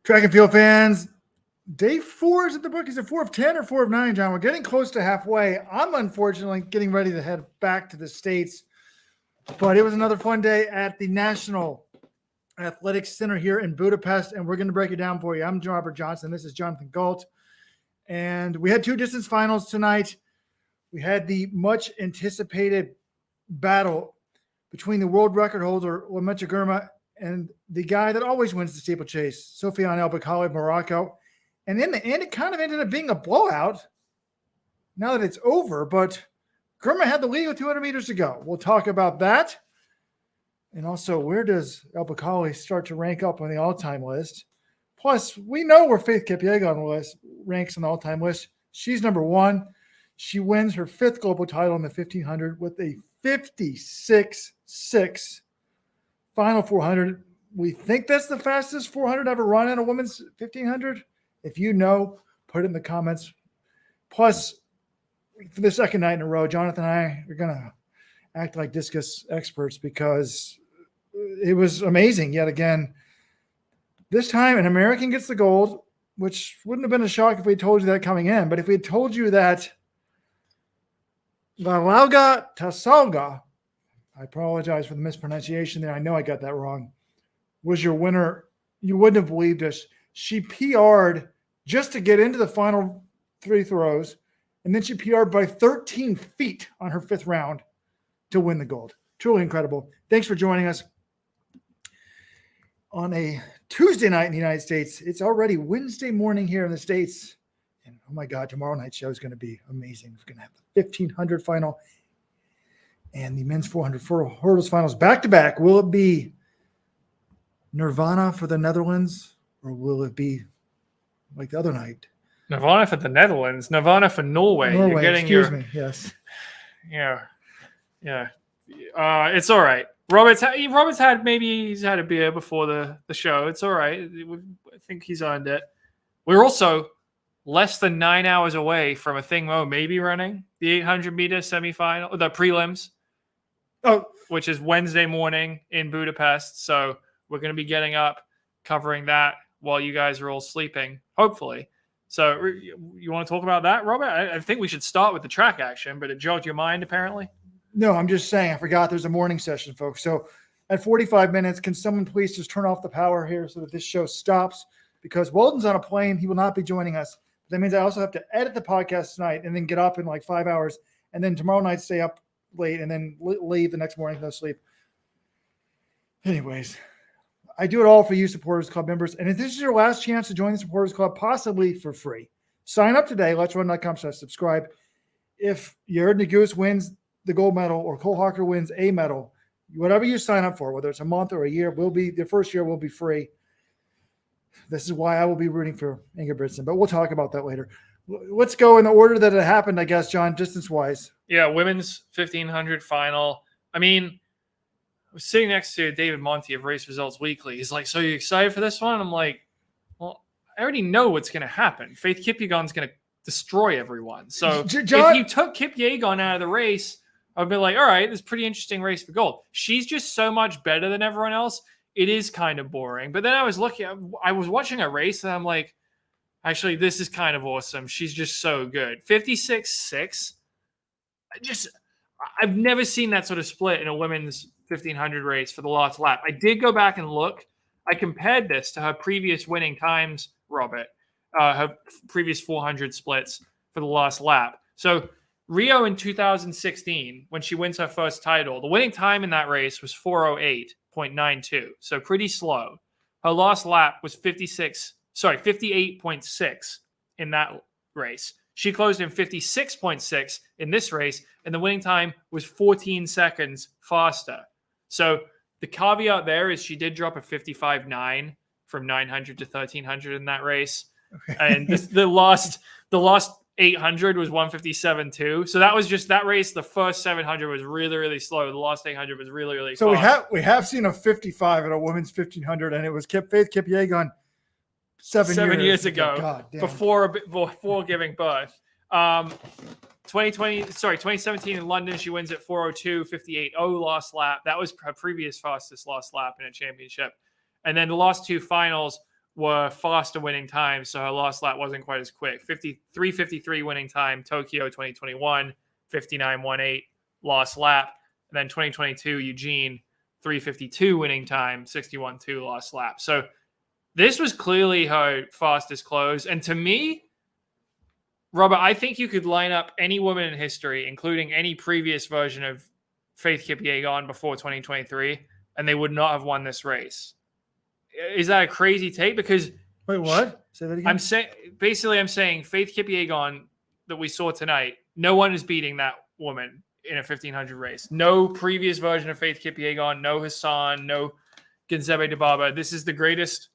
Track and field fans, day 4 is at the book. Is it 4 of 10 or 4 of 9, John? We're getting close to halfway. I'm unfortunately getting ready to head back to the States, but it was another fun day at the National Athletics Center here in Budapest, and we're going to break it down for you. I'm Robert Johnson. This is Jonathan Galt, and we had 2 distance finals tonight. We had the much anticipated battle between the world record holder Lamette Girma and the guy that always wins the steeplechase, Sofiane El Bakkali of Morocco. And in the end, it kind of ended up being a blowout now that it's over, but Girma had the lead with 200 meters to go. We'll talk about that. And also, where does El Bakkali start to rank up on the all-time list? Plus, we know where Faith Kipyegon ranks on the all-time list. She's number 1. She wins her 5th global title in the 1500 with a 56.6 final 400. We think that's the fastest 400 ever run in a women's 1500. If you know, put it in the comments. Plus, for the second night in a row, Jonathan and I are going to act like discus experts because it was amazing yet again. This time, an American gets the gold, which wouldn't have been a shock if we told you that coming in. But if we had told you that Valauga Tasalga, I apologize for the mispronunciation there. I know I got that wrong, was your winner. You wouldn't have believed us. She PR'd just to get into the final 3 throws, and then she PR'd by 13 feet on her 5th round to win the gold. Truly incredible. Thanks for joining us on a Tuesday night in the United States. It's already Wednesday morning here in the States. And oh my God, tomorrow night's show is going to be amazing. We're going to have the 1500 final and the men's 400 hurdles finals back to back. Will it be Nirvana for the Netherlands, or will it be like the other night? Nirvana for the Netherlands, Nirvana for Norway. You're getting yes. Yeah. It's all right. Robert's had he's had a beer before the show. It's all right. I think he's earned it. We're also less than 9 hours away from a thing Mo may be running, the 800 meter semifinal, the prelims. Which is Wednesday morning in Budapest. So we're going to be getting up, covering that while you guys are all sleeping, hopefully. So you want to talk about that, Robert? I think we should start with the track action, but it jogged your mind, apparently. No, I'm just saying, I forgot there's a morning session, folks. So at 45 minutes, can someone please just turn off the power here so that this show stops? Because Weldon's on a plane. He will not be joining us. That means I also have to edit the podcast tonight and then get up in like 5 hours. And then tomorrow night, stay up late and then leave the next morning, no sleep. Anyways, I do it all for you Supporters Club members. And if this is your last chance to join the Supporters Club, possibly for free, sign up today. Let'sRun.com/subscribe. If Jared Negus wins the gold medal or Cole Hawker wins a medal, whatever you sign up for, whether it's a month or a year, the first year will be free. This is why I will be rooting for Ingebrigtsen, but we'll talk about that later. Let's go in the order that it happened, I guess, John, distance-wise. Yeah, women's 1500 final. I mean, I was sitting next to David Monty of Race Results Weekly. He's like, so you excited for this one? I'm like, well, I already know what's going to happen. Faith Kipyegon's going to destroy everyone. So John, if you took Kipyegon out of the race, I'd be like, all right, this is a pretty interesting race for gold. She's just so much better than everyone else. It is kind of boring. But then I was watching a race and I'm like, actually, this is kind of awesome. She's just so good. 56.6. I've never seen that sort of split in a women's 1500 race for the last lap. I did go back and look. I compared this to her previous winning times, Robert, her previous 400 splits for the last lap. So Rio in 2016, when she wins her first title, the winning time in that race was 4:08.92. So pretty slow. Her last lap was 58.6 in that race. She closed in 56.6 in this race, and the winning time was 14 seconds faster. So the caveat there is she did drop a 55.9 from 900 to 1300 in that race. And the last 800 was 157.2. So that was just that race. The first 700 was really, really slow. The last 800 was really, really fast. So we have seen a 55 at a women's 1500, and it was Faith Kipyegon 7 years ago. God damn. Before giving birth. 2017 in London, she wins at 4:02.58 last lap. That was her previous fastest last lap in a championship. And then the last 2 finals were faster winning times, so her last lap wasn't quite as quick. 53.53 winning time, Tokyo 2021, 59.18 last lap. And then 2022, Eugene, 3:52 winning time, 61.2 last lap. So this was clearly her fastest close. And to me, Robert, I think you could line up any woman in history, including any previous version of Faith Kipyegon before 2023, and they would not have won this race. Is that a crazy take? Because wait, what? Say that again. I'm saying Faith Kipyegon that we saw tonight, no one is beating that woman in a 1500 race. No previous version of Faith Kipyegon, no Hassan, no Gonzebe Dibaba. This is the greatest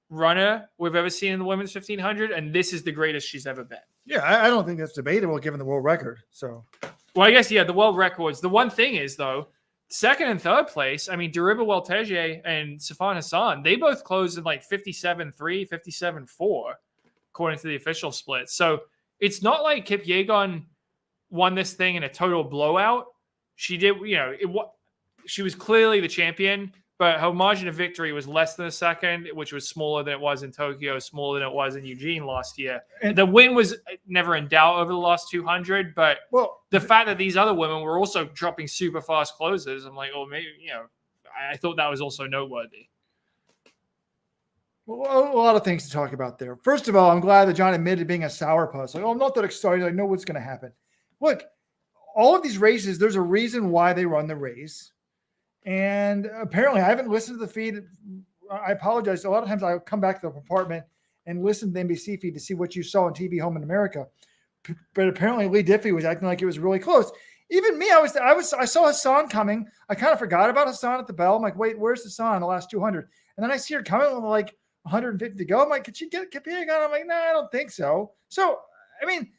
runner we've ever seen in the women's 1500, and this is the greatest she's ever been. Yeah, I don't think that's debatable given the world record. So, well, I guess, yeah, the world records. The one thing is, though, second and third place, I mean, Dariba Welteje and Sifan Hassan, they both closed in like 57.3, 57.4, according to the official split. So it's not like Kipyegon won this thing in a total blowout. She did, she was clearly the champion, but her margin of victory was less than a second, which was smaller than it was in Tokyo, smaller than it was in Eugene last year. And the win was never in doubt over the last 200, but the fact that these other women were also dropping super fast closes, I'm like, oh, maybe, I thought that was also noteworthy. Well, a lot of things to talk about there. First of all, I'm glad that John admitted being a sourpuss. Like, I'm not that excited. I know what's going to happen. Look, all of these races, there's a reason why they run the race. And apparently, I haven't listened to the feed. I apologize. A lot of times I come back to the apartment and listen to the NBC feed to see what you saw on TV home in America. But apparently, Lee Diffie was acting like it was really close. Even me, I saw Hassan coming. I kind of forgot about Hassan at the bell. I'm like, wait, where's Hassan in the last 200? And then I see her coming with like 150 to go. I'm like, could she get Kipyegon? I'm like, no, I don't think so. So, I mean,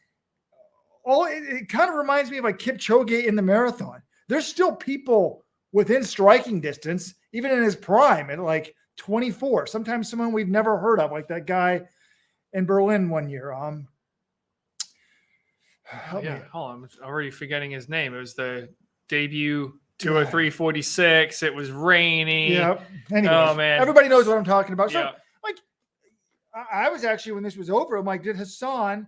it kind of reminds me of like Kipchoge in the marathon. There's still people within striking distance, even in his prime at like 24, sometimes someone we've never heard of, like that guy in Berlin one year. Hold on, I'm already forgetting his name. It was the debut 203.46. It was rainy. Yeah. Anyways, oh man, everybody knows what I'm talking about. So, yeah. like, I was actually, when this was over, I'm like, did Hassan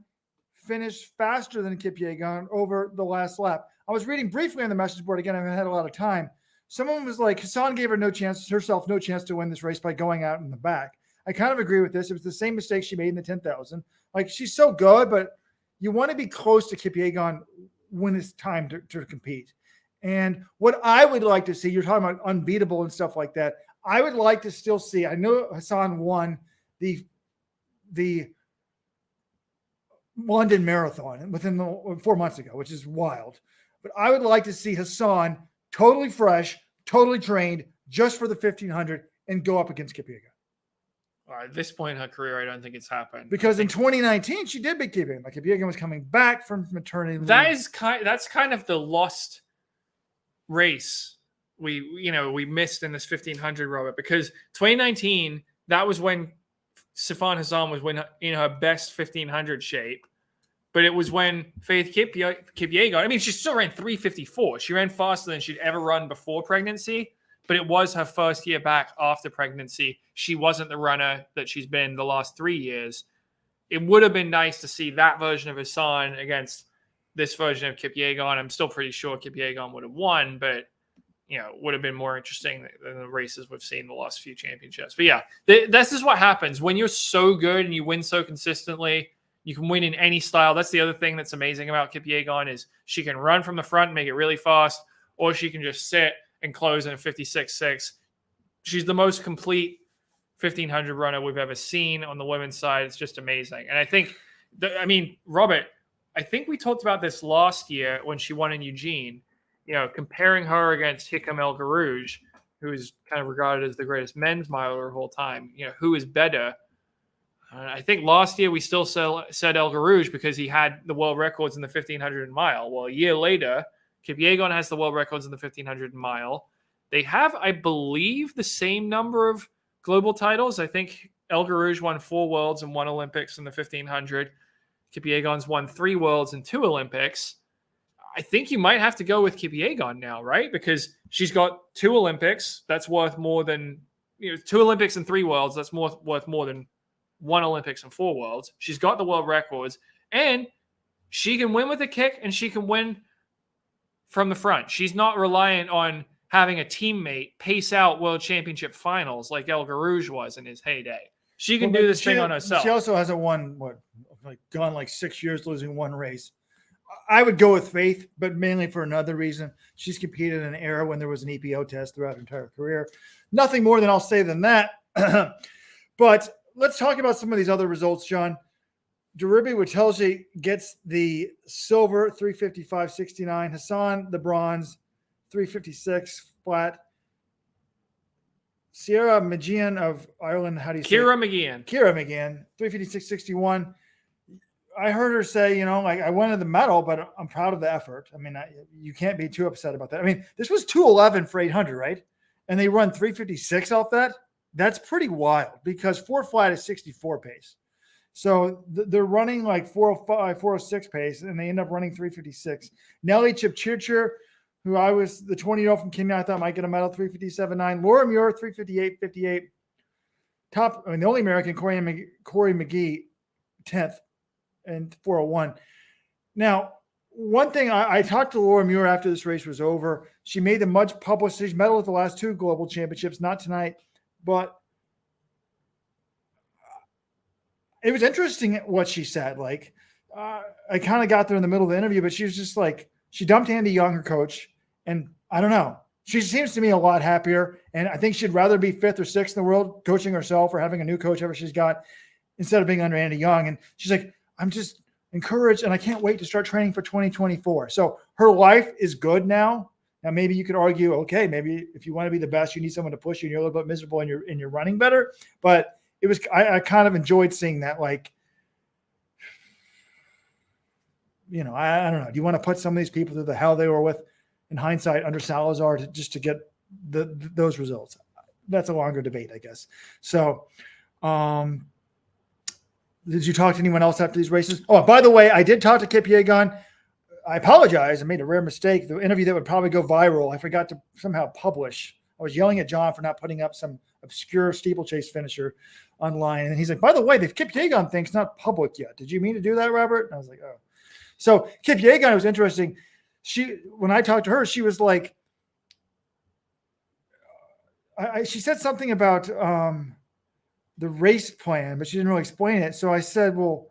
finish faster than Kipyegon over the last lap? I was reading briefly on the message board again. I haven't had a lot of time. Someone was like, Hassan gave herself no chance to win this race by going out in the back. I kind of agree with this. It was the same mistake she made in the 10,000. Like, she's so good, but you want to be close to Kipyegon when it's time to compete. And what I would like to see, you're talking about unbeatable and stuff like that. I would like to still see, I know Hassan won the London Marathon within 4 months ago, which is wild. But I would like to see Hassan totally fresh, totally trained just for the 1500 and go up against Kipyegon. At this point in her career, I don't think it's happened. Because in 2019, she did beat Kipyegon. Like, Kipyegon was coming back from maternity leave. That's kind of the lost race we missed in this 1500, Robert, because 2019, that was when Sifan Hassan was in her best 1500 shape. But it was when Faith Kipyegon, I mean, she still ran 3:54. She ran faster than she'd ever run before pregnancy, but it was her first year back after pregnancy. She wasn't the runner that she's been the last 3 years. It would have been nice to see that version of Hassan against this version of Kipyegon. I'm still pretty sure Kipyegon would have won, but it would have been more interesting than the races we've seen the last few championships. But yeah, this is what happens when you're so good and you win so consistently. You can win in any style. That's the other thing that's amazing about Kipyegon is she can run from the front and make it really fast, or she can just sit and close in a 56.6. She's the most complete 1500 runner we've ever seen on the women's side. It's just amazing. And I think, Robert, I think we talked about this last year when she won in Eugene, comparing her against Hikam El Garouge, who is kind of regarded as the greatest men's miler of all time. Who is better? I think last year we still said El Garouge because he had the world records in the 1500 mile. Well, a year later, Kipyegon has the world records in the 1500 mile. They have, I believe, the same number of global titles. I think El Garouge won 4 worlds and 1 Olympics in the 1500. Kipyegon's won 3 worlds and 2 Olympics. I think you might have to go with Kipyegon now, right? Because she's got 2 Olympics. That's worth more than 2 Olympics and 3 worlds. That's worth more than 1 Olympics and 4 worlds. She's got the world records, and she can win with a kick, and she can win from the front. She's not reliant on having a teammate pace out world championship finals like El Garouge was in his heyday. She can do this thing on herself. She also hasn't won, gone like 6 years losing one race. I would go with Faith, but mainly for another reason. She's competed in an era when there was an EPO test throughout her entire career. Nothing more than I'll say than that. But let's talk about some of these other results, John. Deribi Witelji gets the silver, 355.69. Hassan, the bronze, 356 flat. Sierra McGeehan of Ireland, how do you say Kira McGeehan. Kira McGeehan, 356.61. I heard her say, I wanted the medal, but I'm proud of the effort. I mean, you can't be too upset about that. I mean, this was 2:11 for 800, right? And they run 356 off that. That's pretty wild because 4 flat is 64 pace. So they're running like 405, 406 pace, and they end up running 356. Nelly Chipchirchir, who I was the 20-year-old from Kenya, I thought might get a medal, 357.9. Laura Muir, 358.58. The only American, Corey McGee, 10th. And 401. Now, one thing I talked to Laura Muir after this race was over. She made the much publicized medal at the last 2 global championships, not tonight, but it was interesting what she said. I kind of got there in the middle of the interview, but she was just like, she dumped Andy Young, her coach, and I don't know. She seems to me a lot happier, and I think she'd rather be 5th or 6th in the world coaching herself or having a new coach ever she's got instead of being under Andy Young. And she's like, I'm just encouraged, and I can't wait to start training for 2024. So her life is good now. Now, maybe you could argue, okay, maybe if you want to be the best, you need someone to push you, and you're a little bit miserable, and you're running better. But it was, I kind of enjoyed seeing that. I don't know. Do you want to put some of these people through the hell they were with, in hindsight, under Salazar, just to get those results? That's a longer debate, I guess. So, did you talk to anyone else after these races? Oh, by the way, I did talk to Kipyegon. I apologize. I made a rare mistake. The interview that would probably go viral, I forgot to somehow publish. I was yelling at John for not putting up some obscure steeplechase finisher online. And he's like, by the way, the Kipyegon thing's not public yet. Did you mean to do that, Robert? And I was like, oh. So Kipyegon was interesting. When I talked to her, she was like, she said something about the race plan, but she didn't really explain it. So I said, well,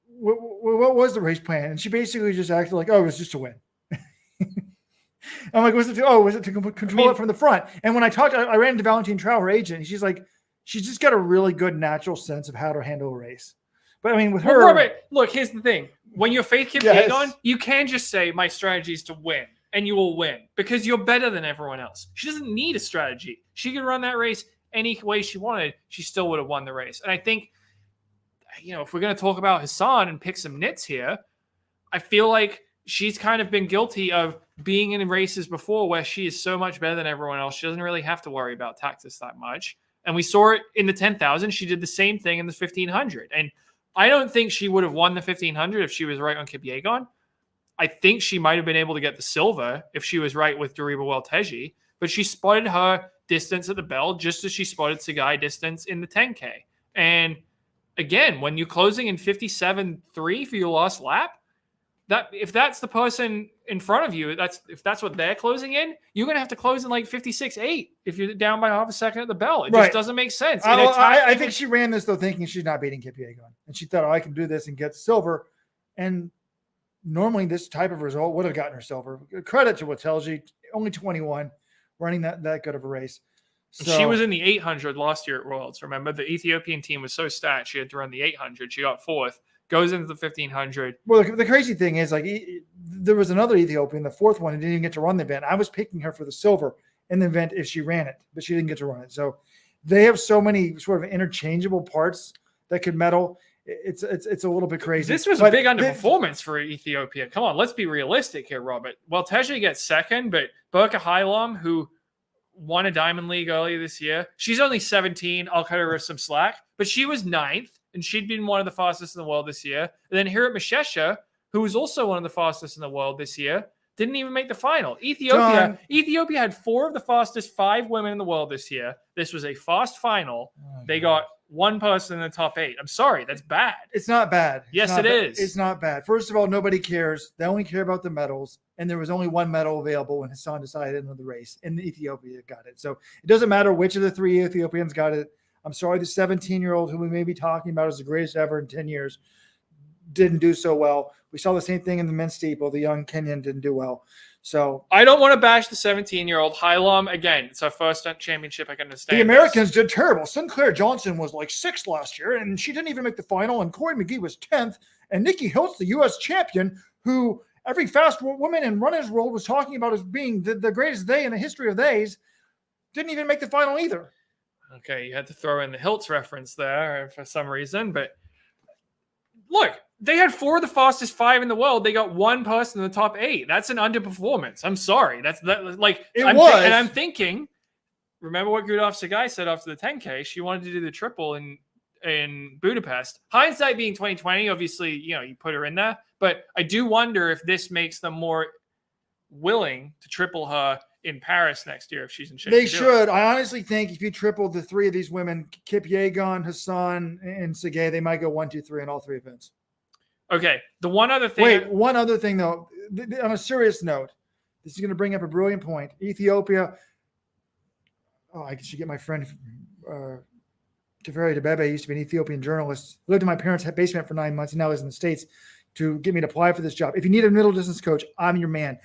what was the race plan? And she basically just acted like, oh, it was just to win. I'm like, was it to control it from the front? And when I talked, I ran into Valentine Trow, her agent, and she's like, she's just got a really good natural sense of how to handle a race. But I mean, with her, Robert, look, here's the thing. When you're Faith Kipyegon, Yes. you can just say my strategy is to win, and you will win because you're better than everyone else. She doesn't need a strategy. She could run that race any way she wanted. She still would have won the race. And I think, if we're going to talk about Hassan and pick some nits here, I feel like she's kind of been guilty of being in races before where she is so much better than everyone else. She doesn't really have to worry about tactics that much. And we saw it in the 10,000. She did the same thing in the 1,500. And I don't think she would have won the 1,500 if she was right on Kipyegon. I think she might have been able to get the silver if she was right with Deriba Witelji, but she spotted her distance at the bell just as she spotted Sagai distance in the 10K. And again, when you're closing in 57.3 for your last lap, that if that's the person in front of you, if that's what they're closing in, you're going to have to close in like 56.8 if you're down by half a second at the bell. It just doesn't make sense. I think she ran this, though, thinking she's not beating Kipyegon. And she thought, I can do this and get silver. And normally this type of result would have gotten her silver. Credit to Witelji, only 21, running that good of a race. So, she was in the 800 last year at Worlds. Remember, the Ethiopian team was so stacked, she had to run the 800. She got 4th, goes into the 1,500. Well, the crazy thing is, there was another Ethiopian, the 4th one, who didn't even get to run the event. I was picking her for the silver in the event if she ran it, but she didn't get to run it. So they have so many sort of interchangeable parts that could medal. It's a little bit crazy. This was a big underperformance for Ethiopia. Come on, let's be realistic here, Robert. Well, Teja gets second, but Burka Hailom, who won a Diamond League earlier this year, she's only 17. I'll cut her some slack, but she was 9th, and she'd been one of the fastest in the world this year. And then Hirat Mashesha, who was also one of the fastest in the world this year, didn't even make the final. John. Ethiopia had 4 of the fastest 5 women in the world this year. This was a fast final. They got one person in the top 8. I'm sorry, that's bad. It's not bad. Yes, it is. It's not bad. First of all, nobody cares. They only care about the medals, and there was only one medal available when Hassan decided to end the race, and Ethiopia got it. So it doesn't matter which of the 3 Ethiopians got it. I'm sorry, the 17-year-old who we may be talking about as the greatest ever in 10 years didn't do so well. We saw the same thing in the men's steeple. The young Kenyan didn't do well. So I don't want to bash the 17-year-old. Hylam, again, it's our first championship. I can understand. The Americans did terrible. Sinclair Johnson was like 6th last year, and she didn't even make the final. And Corey McGee was 10th. And Nikki Hiltz, the U.S. champion, who every fast woman in runner's world was talking about as being the greatest day in the history of days, didn't even make the final either. Okay, you had to throw in the Hiltz reference there for some reason. But look, they had 4 of the fastest 5 in the world. They got one person in the top 8. That's an underperformance. I'm sorry. I'm thinking, remember what Gudaf Sagai said after the 10K? She wanted to do the triple in Budapest. Hindsight being 2020, obviously, you put her in there. But I do wonder if this makes them more willing to triple her in Paris next year if she's in shape. They should. I honestly think if you tripled the 3 of these women, Kipyegon, Hassan, and Sagai, they might go 1, 2, 3 in all 3 events. Okay. The one other thing. Wait, one other thing though. On a serious note, this is going to bring up a brilliant point. Ethiopia. Oh, I should get my friend Teferi Debebe. Used to be an Ethiopian journalist. Lived in my parents' basement for 9 months, and now lives in the States to get me to apply for this job. If you need a middle distance coach, I'm your man.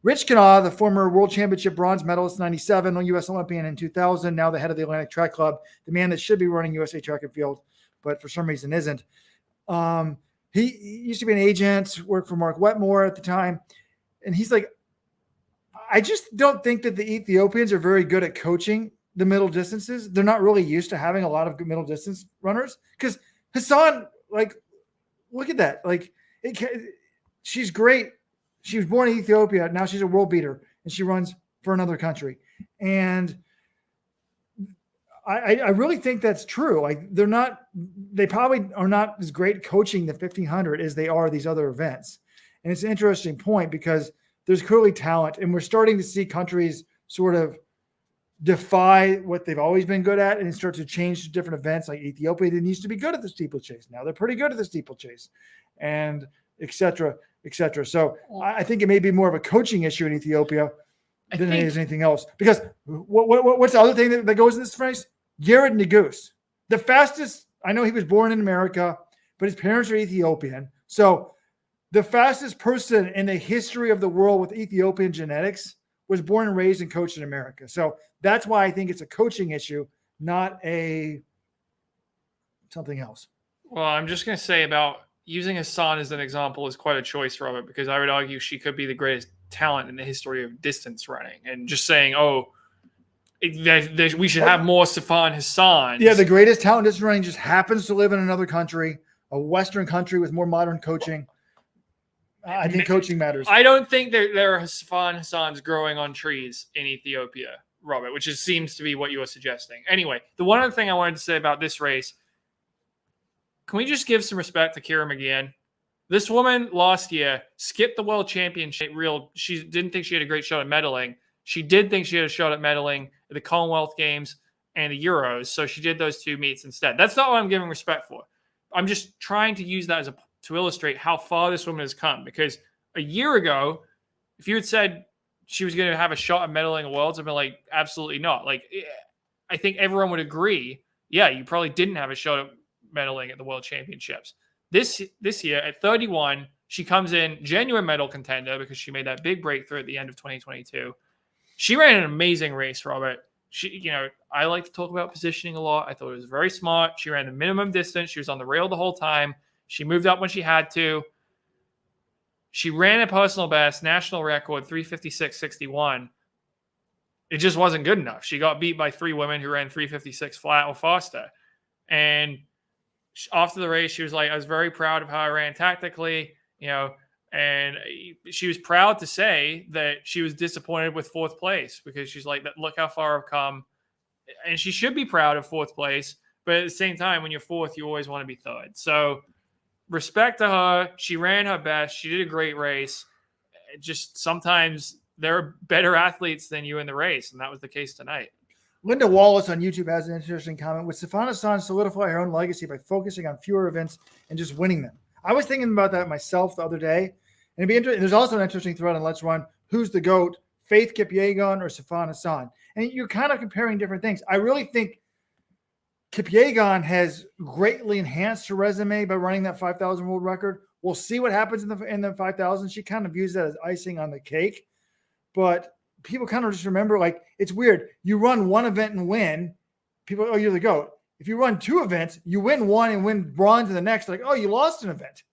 Rich Kanawha, the former world championship bronze medalist, 97, U.S. Olympian in 2000, now the head of the Atlantic Track Club, the man that should be running USA Track and Field, but for some reason isn't. He used to be an agent, worked for Mark Wetmore at the time. And he's like, I just don't think that the Ethiopians are very good at coaching the middle distances. They're not really used to having a lot of good middle distance runners. Because Hassan, look at that. She's great. She was born in Ethiopia. Now she's a world beater, and she runs for another country. And I really think that's true. They probably are not as great coaching the 1500 as they are these other events. And it's an interesting point because there's clearly talent, and we're starting to see countries sort of defy what they've always been good at and start to change to different events. Like Ethiopia didn't used to be good at the steeplechase. Now they're pretty good at the steeplechase, and et cetera, et cetera. So I think it may be more of a coaching issue in Ethiopia than it is anything else. Because what's the other thing that goes in this phrase? Jared Negus, the fastest. I know he was born in America, but his parents are Ethiopian. So the fastest person in the history of the world with Ethiopian genetics was born and raised and coached in America. So that's why I think it's a coaching issue, not something else. Well, I'm just going to say about using Hassan as an example is quite a choice, Robert, because I would argue she could be the greatest talent in the history of distance running. And just saying, we should have more Safan Hassan. Yeah, the greatest talent in distance running just happens to live in another country, a Western country with more modern coaching. I think coaching matters. I don't think there are Safan Hassans growing on trees in Ethiopia, Robert, which seems to be what you are suggesting. Anyway, the one other thing I wanted to say about this race, can we just give some respect to Kira McGeehan? This woman last year skipped the world championship. She didn't think she had a great shot at medaling. She did think she had a shot at medaling at the Commonwealth Games and the Euros, so she did those 2 meets instead. That's not what I'm giving respect for. I'm just trying to use that to illustrate how far this woman has come. Because a year ago, if you had said she was going to have a shot at medaling at Worlds, I'd be like, absolutely not. I think everyone would agree, yeah, you probably didn't have a shot at medaling at the World Championships. This year, at 31, she comes in genuine medal contender because she made that big breakthrough at the end of 2022. She ran an amazing race, Robert. I like to talk about positioning a lot. I thought it was very smart. She ran the minimum distance. She was on the rail the whole time. She moved up when she had to. She ran a personal best, national record, 3:56.61. It just wasn't good enough. She got beat by 3 women who ran 3:56 flat or faster. And after the race, she was like, I was very proud of how I ran tactically, and she was proud to say that she was disappointed with 4th place because she's like, look how far I've come. And she should be proud of 4th place. But at the same time, when you're 4th, you always want to be 3rd. So respect to her. She ran her best. She did a great race. just sometimes there are better athletes than you in the race, and that was the case tonight. Linda Wallace on YouTube has an interesting comment. Would Sifan Hassan solidify her own legacy by focusing on fewer events and just winning them? I was thinking about that myself the other day. And it'd be interesting. There's also an interesting thread on Let's Run. Who's the GOAT, Faith Kipyegon or Sifan Hassan? And you're kind of comparing different things. I really think Kipyegon has greatly enhanced her resume by running that 5,000 world record. We'll see what happens in the 5,000. She kind of views that as icing on the cake. But people kind of just remember, like, it's weird. You run one event and win. People, oh, you're the GOAT. If you run two events, you win one and win bronze in the next. Like, oh, you lost an event.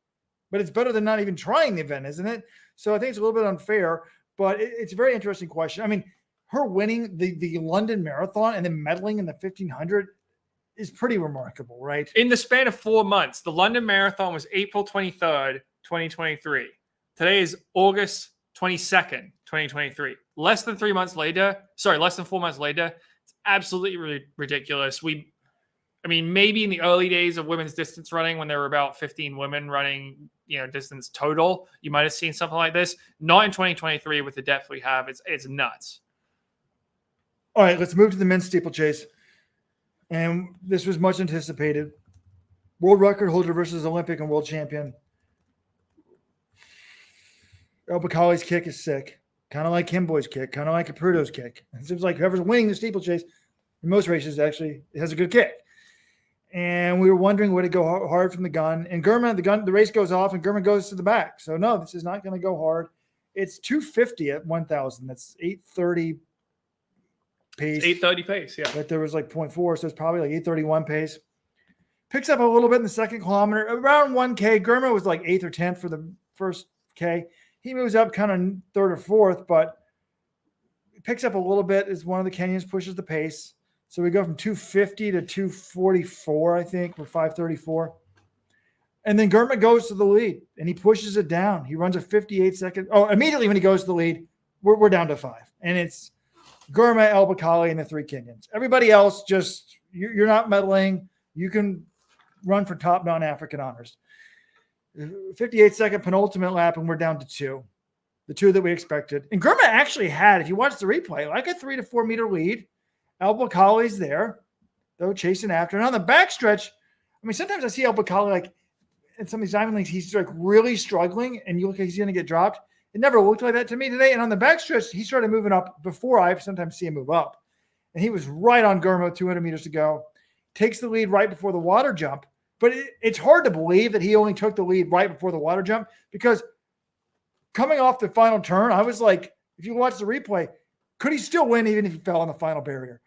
But it's better than not even trying the event, isn't it? So I think it's a little bit unfair, but it's a very interesting question. I mean, her winning the London Marathon and then medaling in the 1,500 is pretty remarkable, right? In the span of 4 months, the London Marathon was April 23rd, 2023. Today is August 22nd, 2023. Less than 4 months later, it's absolutely ridiculous. Maybe in the early days of women's distance running, when there were about 15 women running, distance total, you might have seen something like this. Not in 2023 with the depth we have. It's nuts. All right, let's move to the men's steeplechase. And this was much anticipated. World record holder versus Olympic and world champion. Bakkali's kick is sick. Kind of like Kimboy's kick. Kind of like Caputo's kick. It seems like whoever's winning the steeplechase in most races actually has a good kick. And we were wondering, would it go hard from the gun? And the race goes off and Gurman goes to the back. So no, this is not going to go hard. It's 250 at 1,000. That's 830 pace. 830 pace, yeah. But there was like 0.4, so it's probably like 831 pace. Picks up a little bit in the second kilometer. Around 1K, Gurman was like 8th or 10th for the first K. He moves up kind of 3rd or 4th, but picks up a little bit as one of the Kenyans pushes the pace. So we go from 250 to 244, I think, or 534. And then Gurman goes to the lead, and he pushes it down. He runs a 58-second. Oh, immediately when he goes to the lead, we're down to 5. And it's Gurman, El Bakkali, and the 3 Kenyans. Everybody else, just you're not medaling. You can run for top non-African honors. 58-second penultimate lap, and we're down to 2. The 2 that we expected. And Gurman actually had, if you watch the replay, like a 3 to 4 meter lead. El Bakkali's there, though, chasing after. And on the backstretch, sometimes I see El Bakkali, like, in some of these diamond leagues, he's like really struggling, and you look like he's going to get dropped. It never looked like that to me today. And on the backstretch, he started moving up before I sometimes see him move up. And he was right on Gurman, 200 meters to go. Takes the lead right before the water jump. But it's hard to believe that he only took the lead right before the water jump, because coming off the final turn, I was like, if you watch the replay, could he still win even if he fell on the final barrier?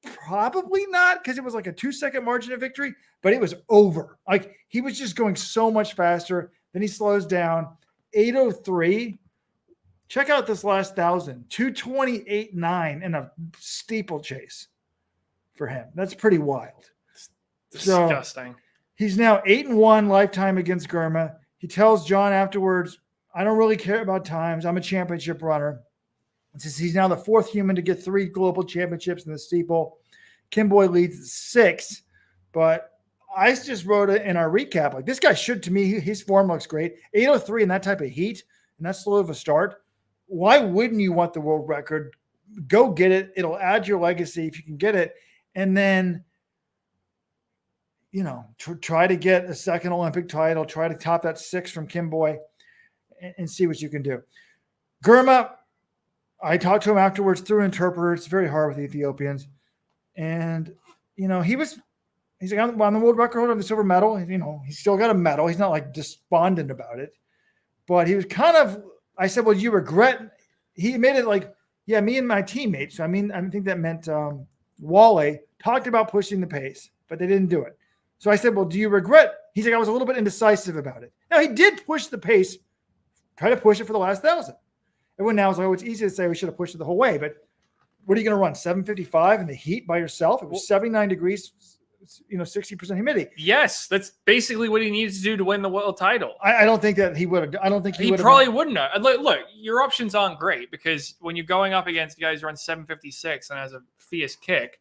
Probably not, because it was like a 2-second margin of victory, but it was over. Like, he was just going so much faster. Then he slows down. 8:03. Check out this last 1,000. 2:28.9 in a steeplechase for him. That's pretty wild. Disgusting. So he's now 8-1 lifetime against Gurman. He tells John afterwards, I don't really care about times. I'm a championship runner. And says he's now the 4th human to get 3 global championships in the steeple. Kimboy leads 6, but I just wrote it in our recap. Like, this guy should, to me, his form looks great. 8:03 in that type of heat and that slow of a start. Why wouldn't you want the world record? Go get it. It'll add your legacy if you can get it. And then, try to get a second Olympic title, try to top that 6 from Kimboy and see what you can do. Gurman, I talked to him afterwards through an interpreter. It's very hard with the Ethiopians. And, he's like, I'm the world record holder of the silver medal. He's still got a medal. He's not like despondent about it. But he was kind of, I said, well, you regret, he made it like, yeah, me and my teammates. So, I think that meant Wale talked about pushing the pace, but they didn't do it. So I said, well, do you regret? He's like, I was a little bit indecisive about it. Now, he did push the pace, try to push it for the last 1,000. Everyone now is like, oh, it's easy to say we should have pushed it the whole way, but what are you going to run, 7:55 in the heat by yourself? It was 79 degrees, 60% humidity. Yes, that's basically what he needs to do to win the world title. I don't think that he would have. I don't think he would have. He probably wouldn't have. Look, your options aren't great, because when you're going up against guys who run 7:56 and has a fierce kick,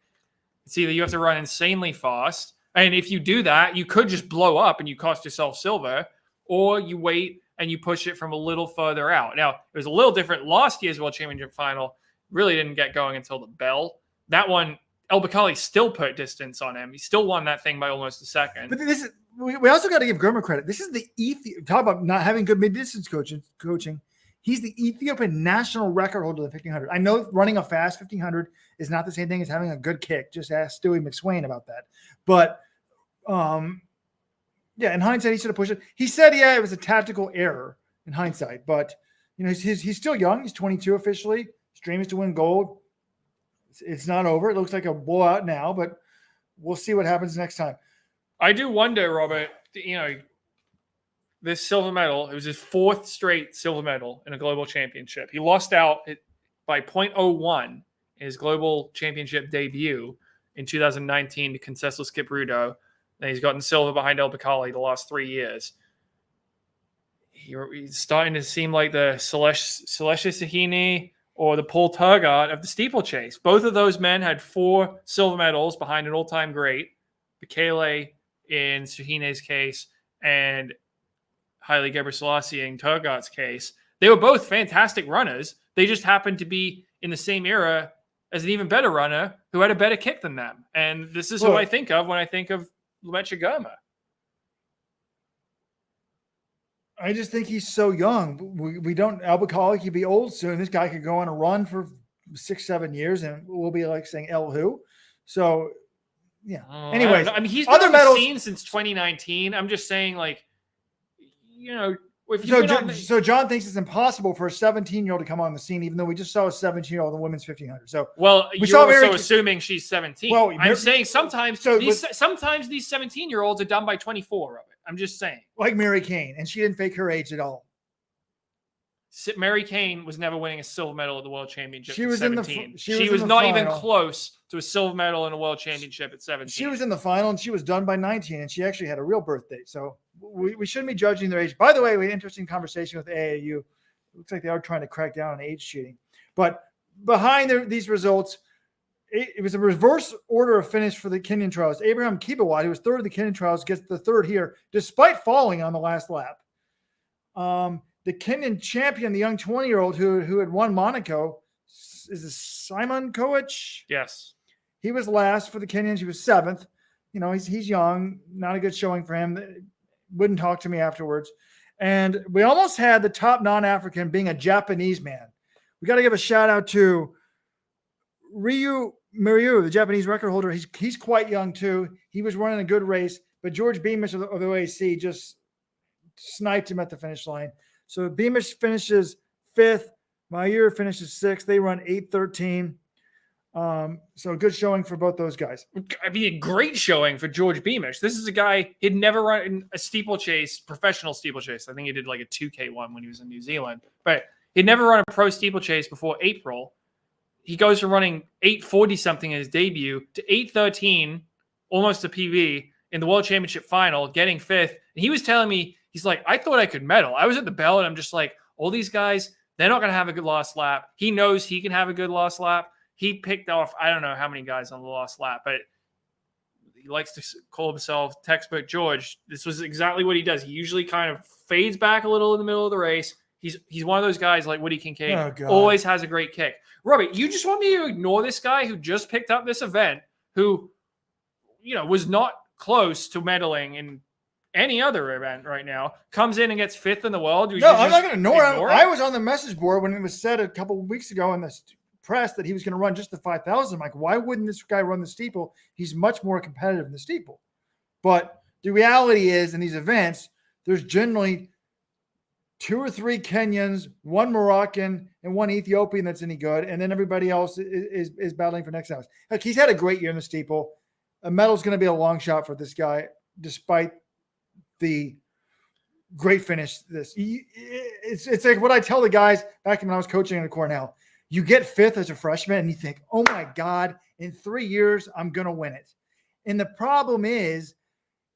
it's either you have to run insanely fast, and if you do that, you could just blow up and you cost yourself silver, or you wait and you push it from a little further out. Now, it was a little different last year's World Championship final. Really didn't get going until the bell. That one, El Bakkali still put distance on him. He still won that thing by almost a second. But this is, we also got to give Germer credit. This is the talk about not having good mid-distance coaching. He's the Ethiopian national record holder of the 1500. I know running a fast 1500 is not the same thing as having a good kick. Just ask Stewie McSwain about that. But yeah, in hindsight, he should have pushed it. He said, yeah, it was a tactical error in hindsight. But he's still young. He's 22 officially. His dream is to win gold. It's not over. It looks like a blowout now, but we'll see what happens next time. I do wonder, Robert, this silver medal, it was his 4th straight silver medal in a global championship. He lost out by 0.01 in his global championship debut in 2019 to Concessus Kiprudo. And he's gotten silver behind El Bakkali the last 3 years. He's starting to seem like the Celestia Sahini or the Paul Turgott of the steeplechase. Both of those men had 4 silver medals behind an all-time great, Bakkali in Sahine's case, and Haile Gebrselassie in Turgott's case. They were both fantastic runners. They just happened to be in the same era as an even better runner who had a better kick than them. And this is who I think of when I think of Lemaitre Germer. I just think he's so young. We don't. El Bakkali could be old soon. This guy could go on a run for 6-7 years, and we'll be like saying El who. So, yeah. Anyways, I mean, he's been on the scene since 2019. I'm just saying, like, so John thinks it's impossible for a 17-year-old to come on the scene, even though we just saw a 17-year-old in the women's 1500. So, you're also assuming she's 17. Well, I'm saying sometimes these 17-year-olds are done by 24 of it. I'm just saying. Like Mary Kane, and she didn't fake her age at all. Mary Kane was never winning a silver medal at the World Championship she was 17. She was not even close to a silver medal in a World Championship at 17. She was in the final, and she was done by 19, and she actually had a real birthday. So we shouldn't be judging their age. By the way, we had an interesting conversation with AAU. It looks like they are trying to crack down on age cheating. But behind these results, it was a reverse order of finish for the Kenyan trials. Abraham Kipyegon, who was 3rd of the Kenyan trials, gets the 3rd here, despite falling on the last lap. The Kenyan champion, the young 20-year-old who had won Monaco, is this Simon Koech? Yes. He was last for the Kenyans. He was 7th. He's young. Not a good showing for him. Wouldn't talk to me afterwards. And we almost had the top non-African being a Japanese man. We got to give a shout out to Ryu Miriu, the Japanese record holder. He's quite young too. He was running a good race, but George Beamish of the OAC just sniped him at the finish line. So Beamish finishes 5th. Miriu finishes 6th. They run 8:13. So good showing for both those guys. I mean, a great showing for George Beamish. This is a guy, he'd never run a steeplechase, professional steeplechase. I think he did like a 2K one when he was in New Zealand, but he'd never run a pro steeplechase before April. He goes from running 8:40 something in his debut to 8:13, almost a PB in the World Championship final, getting 5th. And he was telling me, he's like, I thought I could medal. I was at the bell and I'm just like, all these guys, they're not going to have a good last lap. He knows he can have a good last lap. He picked off, I don't know how many guys on the last lap, but he likes to call himself textbook George. This was exactly what he does. He usually kind of fades back a little in the middle of the race. He's one of those guys like Woody Kincaid, always has a great kick. Robert, you just want me to ignore this guy who just picked up this event, who, was not close to medaling in any other event right now, comes in and gets 5th in the world? No, I'm not going to ignore him. I was on the message board when it was said a couple of weeks ago in the press that he was going to run just the 5,000. I'm like, why wouldn't this guy run the steeple? He's much more competitive in the steeple. But the reality is, in these events, there's generally 2 or 3 Kenyans, 1 Moroccan, and 1 Ethiopian that's any good, and then everybody else is battling for next house. Like, he's had a great year in the steeple. A medal's going to be a long shot for this guy, despite the great finish. It's like what I tell the guys back when I was coaching in Cornell. You get 5th as a freshman, and you think, oh my God, in 3 years, I'm going to win it. And the problem is,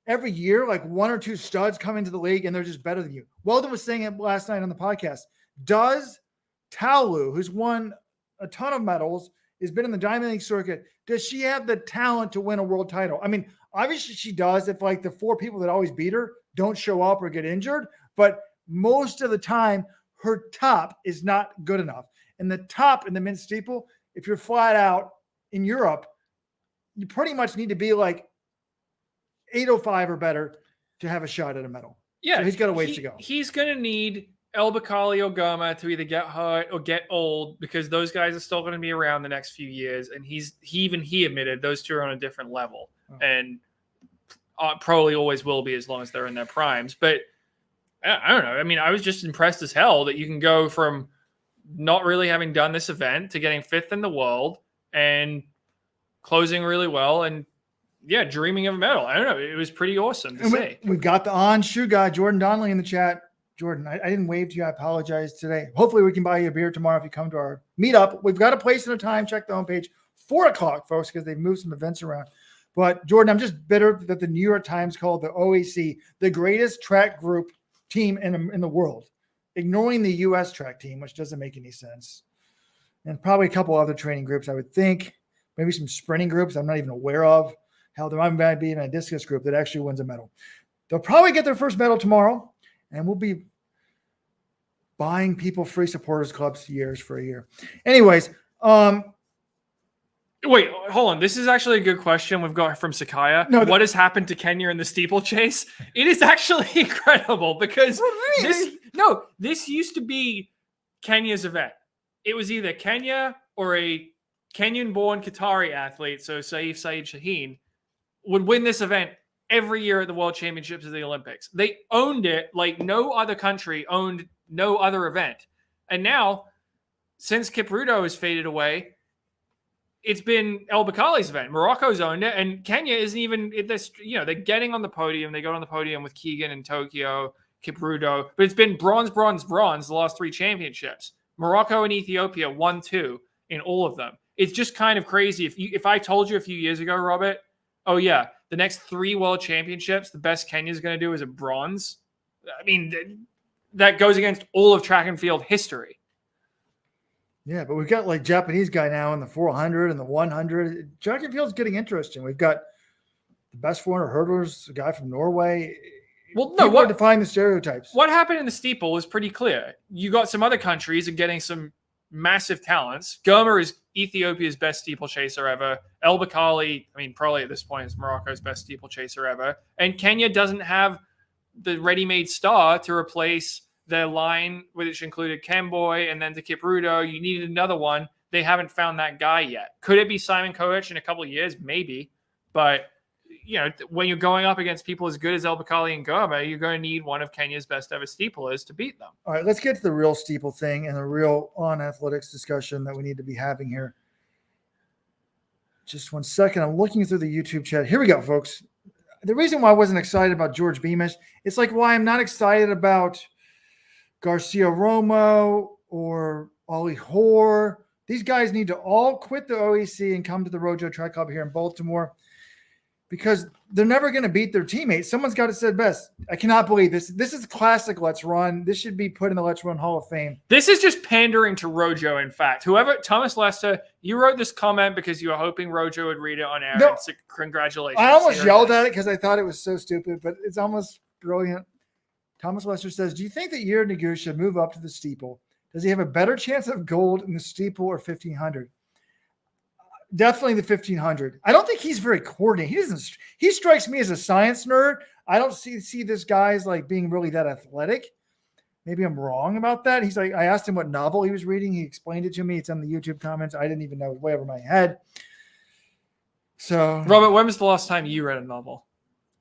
every year, like 1 or 2 studs come into the league and they're just better than you. Weldon was saying it last night on the podcast. Does Taulu, who's won a ton of medals, has been in the Diamond League circuit, does she have the talent to win a world title? I mean, obviously she does if like the 4 people that always beat her don't show up or get injured. But most of the time her top is not good enough. And the top in the men's steeple, if you're flat out in Europe, you pretty much need to be like 805 or better to have a shot at a medal. Yeah, so he's got a ways to go. He's going to need El Bakkali or Goma to either get hurt or get old, because those guys are still going to be around the next few years. And he admitted those two are on a different level, and probably always will be as long as they're in their primes. But I don't know. I mean, I was just impressed as hell that you can go from not really having done this event to getting 5th in the world and closing really well, and dreaming of a medal. I don't know. It was pretty awesome to see. We've got the on-shoe guy, Jordan Donnelly, in the chat. Jordan, I didn't wave to you. I apologize today. Hopefully we can buy you a beer tomorrow if you come to our meetup. We've got a place and a time. Check the homepage. 4 o'clock, folks, because they've moved some events around. But, Jordan, I'm just bitter that the New York Times called the OAC the greatest track group team in the world, ignoring the U.S. track team, which doesn't make any sense. And probably a couple other training groups, I would think. Maybe some sprinting groups I'm not even aware of. Hell, there might be even a discus group that actually wins a medal. They'll probably get their first medal tomorrow, and we'll be buying people free supporters clubs for a year. Anyways, wait, hold on. This is actually a good question we've got from Sakaya. No, what has happened to Kenya in the steeplechase? It is actually incredible, because this used to be Kenya's event. It was either Kenya or a Kenyan-born Qatari athlete, so Saif Saeed Shaheen, would win this event every year at the World Championships of the Olympics. They owned it like no other country owned no other event. And now, since Kipruto has faded away, it's been El Bakkali's event. Morocco's owned it, and Kenya isn't even this. They're getting on the podium. They got on the podium with Keegan in Tokyo, Kipruto, but it's been bronze the last 3 championships. Morocco and Ethiopia won 2 in all of them. It's just kind of crazy. If I told you a few years ago, Robert, oh yeah, the next 3 world championships, the best Kenya's going to do is a bronze. I mean, that goes against all of track and field history. Yeah, but we've got like Japanese guy now in the 400 and the 100. Track and field's getting interesting. We've got the best 400 hurdlers, a guy from Norway. Well, no, what define the stereotypes? What happened in the steeple is pretty clear. You got some other countries and getting some massive talents. Goma is Ethiopia's best steeplechaser ever. El Bakkali, I mean, probably at this point is Morocco's best steeplechaser ever. And Kenya doesn't have the ready-made star to replace their line, which included Kemboy and then to Kipruto. You needed another one. They haven't found that guy yet. Could it be Simon Koech in a couple of years? Maybe. But, when you're going up against people as good as El Bakkali and Goma, you're going to need one of Kenya's best ever steeplers to beat them. All right, let's get to the real steeple thing and the real on-athletics discussion that we need to be having here. Just one second. I'm looking through the YouTube chat. Here we go, folks. The reason why I wasn't excited about George Beamish, it's like why I'm not excited about Garcia Romo or Ollie Hoare. These guys need to all quit the OEC and come to the Rojo Track Club here in Baltimore, because they're never going to beat their teammates. Someone's got to say it best. I cannot believe this. This is classic Let's Run. This should be put in the Let's Run Hall of Fame. This is just pandering to Rojo, in fact. Thomas Lester, you wrote this comment because you were hoping Rojo would read it on air. No, so congratulations. I almost yelled at it because I thought it was so stupid, but it's almost brilliant. Thomas Lester says, do you think that Yair Nagu should move up to the steeple? Does he have a better chance of gold in the steeple or 1500? Definitely the 1500. I don't think he's very coordinated. He strikes me as a science nerd. I don't see this guy as like being really that athletic. Maybe I'm wrong about that. He's like, I asked him what novel he was reading. He explained it to me. It's on the YouTube comments. I didn't even know. It was way over my head. So, Robert, when was the last time you read a novel?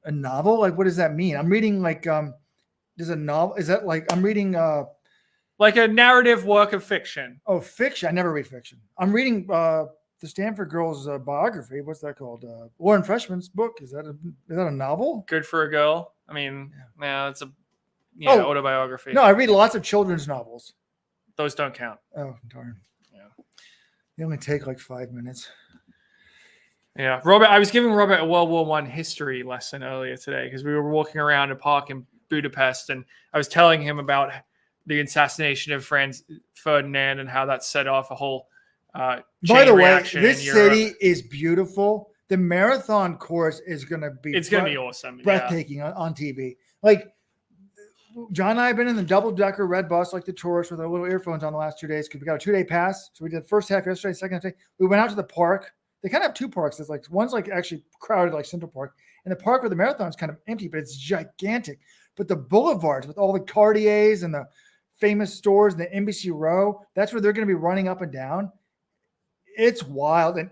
A novel? Like, what does that mean? I'm reading like, there's a novel. Is that like, I'm reading, like a narrative work of fiction? Oh, fiction. I never read fiction. I'm reading, the Stanford Girls biography. What's that called? Lauren Freshman's book. Is that a novel? Good for a girl. I mean, yeah, it's a autobiography. No, I read lots of children's novels. Those don't count. Oh, darn. Yeah. They only take like 5 minutes. Yeah. Robert, I was giving Robert a World War I history lesson earlier today because we were walking around a park in Budapest, and I was telling him about the assassination of Franz Ferdinand and how that set off a whole by the way, this city is beautiful. The marathon course is going to be awesome. Breathtaking on TV. Like John and I have been in the double-decker red bus like the tourists with our little earphones on the last 2 days because we got a 2-day pass. So we did the first half yesterday, second half today. We went out to the park. They kind of have two parks. It's like one's like actually crowded like Central Park, and the park where the marathon is kind of empty, but it's gigantic. But the boulevards with all the Cartiers and the famous stores and the Embassy Row, that's where they're going to be running up and down. It's wild, and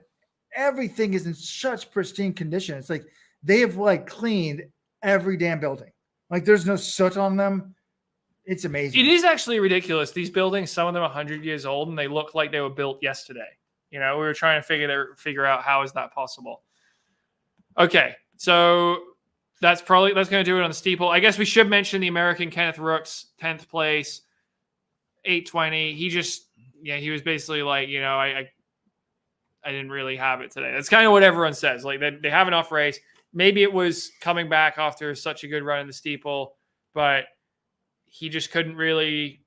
everything is in such pristine condition. It's like they have like cleaned every damn building. Like there's no soot on them. It's amazing. It is actually ridiculous. These buildings, some of them are 100 years old, and they look like they were built yesterday. You know, we were trying to figure out how is that possible. Okay, so that's going to do it on the steeple. I guess we should mention the American Kenneth Rooks, 10th place, 8:20. He was basically like, you know, I didn't really have it today. That's kind of what everyone says. Like they have an off race. Maybe it was coming back after such a good run in the steeple, but he just couldn't really.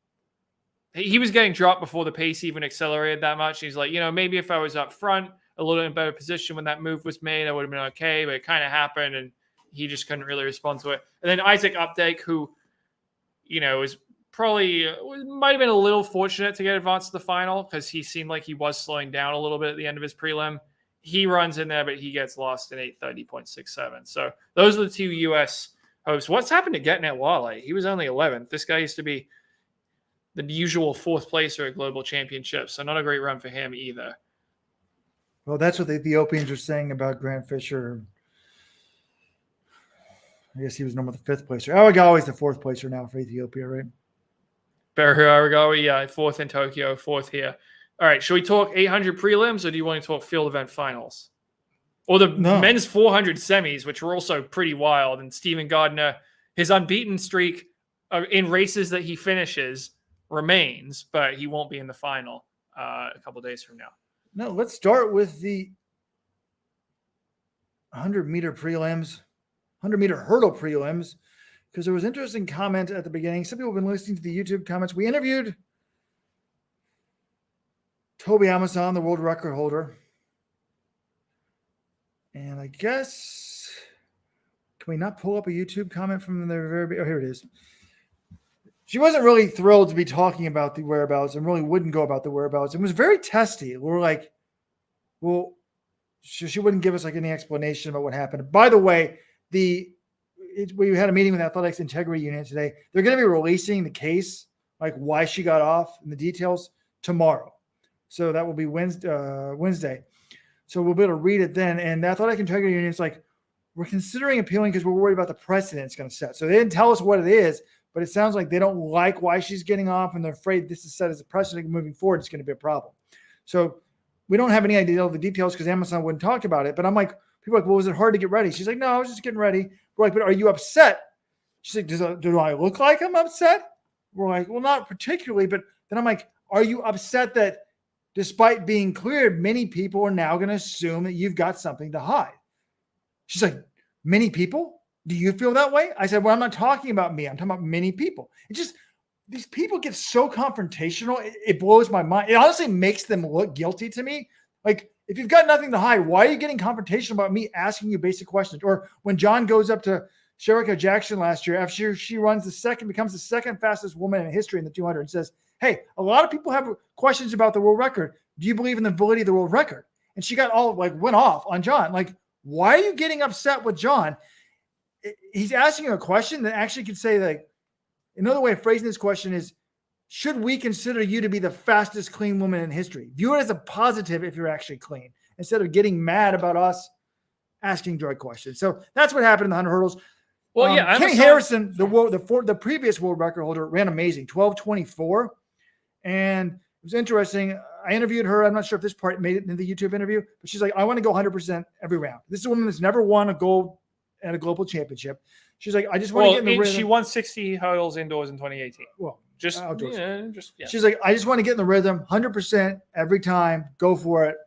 He was getting dropped before the pace even accelerated that much. He's like, you know, maybe if I was up front, a little in better position when that move was made, I would have been okay. But it kind of happened, and he just couldn't really respond to it. And then Isaac Updike, who, you know, might have been a little fortunate to get advanced to the final because he seemed like he was slowing down a little bit at the end of his prelim. He runs in there, but he gets lost in 8:30.67. So those are the two U.S. hopes. What's happened to Getnet Wale? He was only 11th. This guy used to be the usual fourth placer at global championships. So not a great run for him either. Well, that's what the Ethiopians are saying about Grant Fisher. I guess he was number the fifth placer. Aragawa is the fourth placer now for Ethiopia, right? Beru Aragawa, yeah, fourth in Tokyo, fourth here. All right, should we talk 800 prelims, or do you want to talk field event finals? Or the men's 400 semis, which were also pretty wild. And Stephen Gardner, his unbeaten streak in races that he finishes remains, but he won't be in the final a couple of days from now. No, let's start with the 100-meter prelims, 100-meter hurdle prelims, because there was interesting comment at the beginning. Some people have been listening to the YouTube comments. We interviewed Toby Amazon, the world record holder. And I guess, can we not pull up a YouTube comment from the very, oh, here it is. She wasn't really thrilled to be talking about the whereabouts and really wouldn't go about the whereabouts. It was very testy. We were like, well, she wouldn't give us like any explanation about what happened. By the way, we had a meeting with Athletics Integrity Unit today. They're going to be releasing the case, like why she got off and the details tomorrow. So that will be Wednesday. So we'll be able to read it then. And the Athletic Integrity Unit is like, we're considering appealing because we're worried about the precedent it's going to set. So they didn't tell us what it is, but it sounds like they don't like why she's getting off, and they're afraid this is set as a precedent moving forward. It's going to be a problem. So we don't have any idea of the details because Amazon wouldn't talk about it. But I'm like, people are like, well, was it hard to get ready? She's like, no, I was just getting ready. We're like, but are you upset? She's like, do I look like I'm upset? We're like, well, not particularly. But then I'm like, are you upset that despite being cleared, many people are now going to assume that you've got something to hide? She's like, many people? Do you feel that way? I said, well, I'm not talking about me. I'm talking about many people. It just, these people get so confrontational. It blows my mind. It honestly makes them look guilty to me. Like, if you've got nothing to hide, why are you getting confrontational about me asking you basic questions? Or when John goes up to Sherika Jackson last year, after she becomes the second fastest woman in history in the 200 and says, hey, a lot of people have questions about the world record. Do you believe in the validity of the world record? And she got all like went off on John. Like, why are you getting upset with John? He's asking a question that actually could say, like, another way of phrasing this question is, should we consider you to be the fastest clean woman in history? View it as a positive if you're actually clean, instead of getting mad about us asking direct questions. So that's what happened in the 100 hurdles. Well, yeah, Kenny Harrison, the previous world record holder, ran amazing, 12:24. And it was interesting. I interviewed her. I'm not sure if this part made it into the YouTube interview, but she's like, I want to go 100% every round. This is a woman that's never won a gold at a global championship. She's like, I just want to get in the rhythm. She won 60 hurdles indoors in 2018. Well, just outdoors. Yeah. She's like, I just want to get in the rhythm, 100% every time, go for it.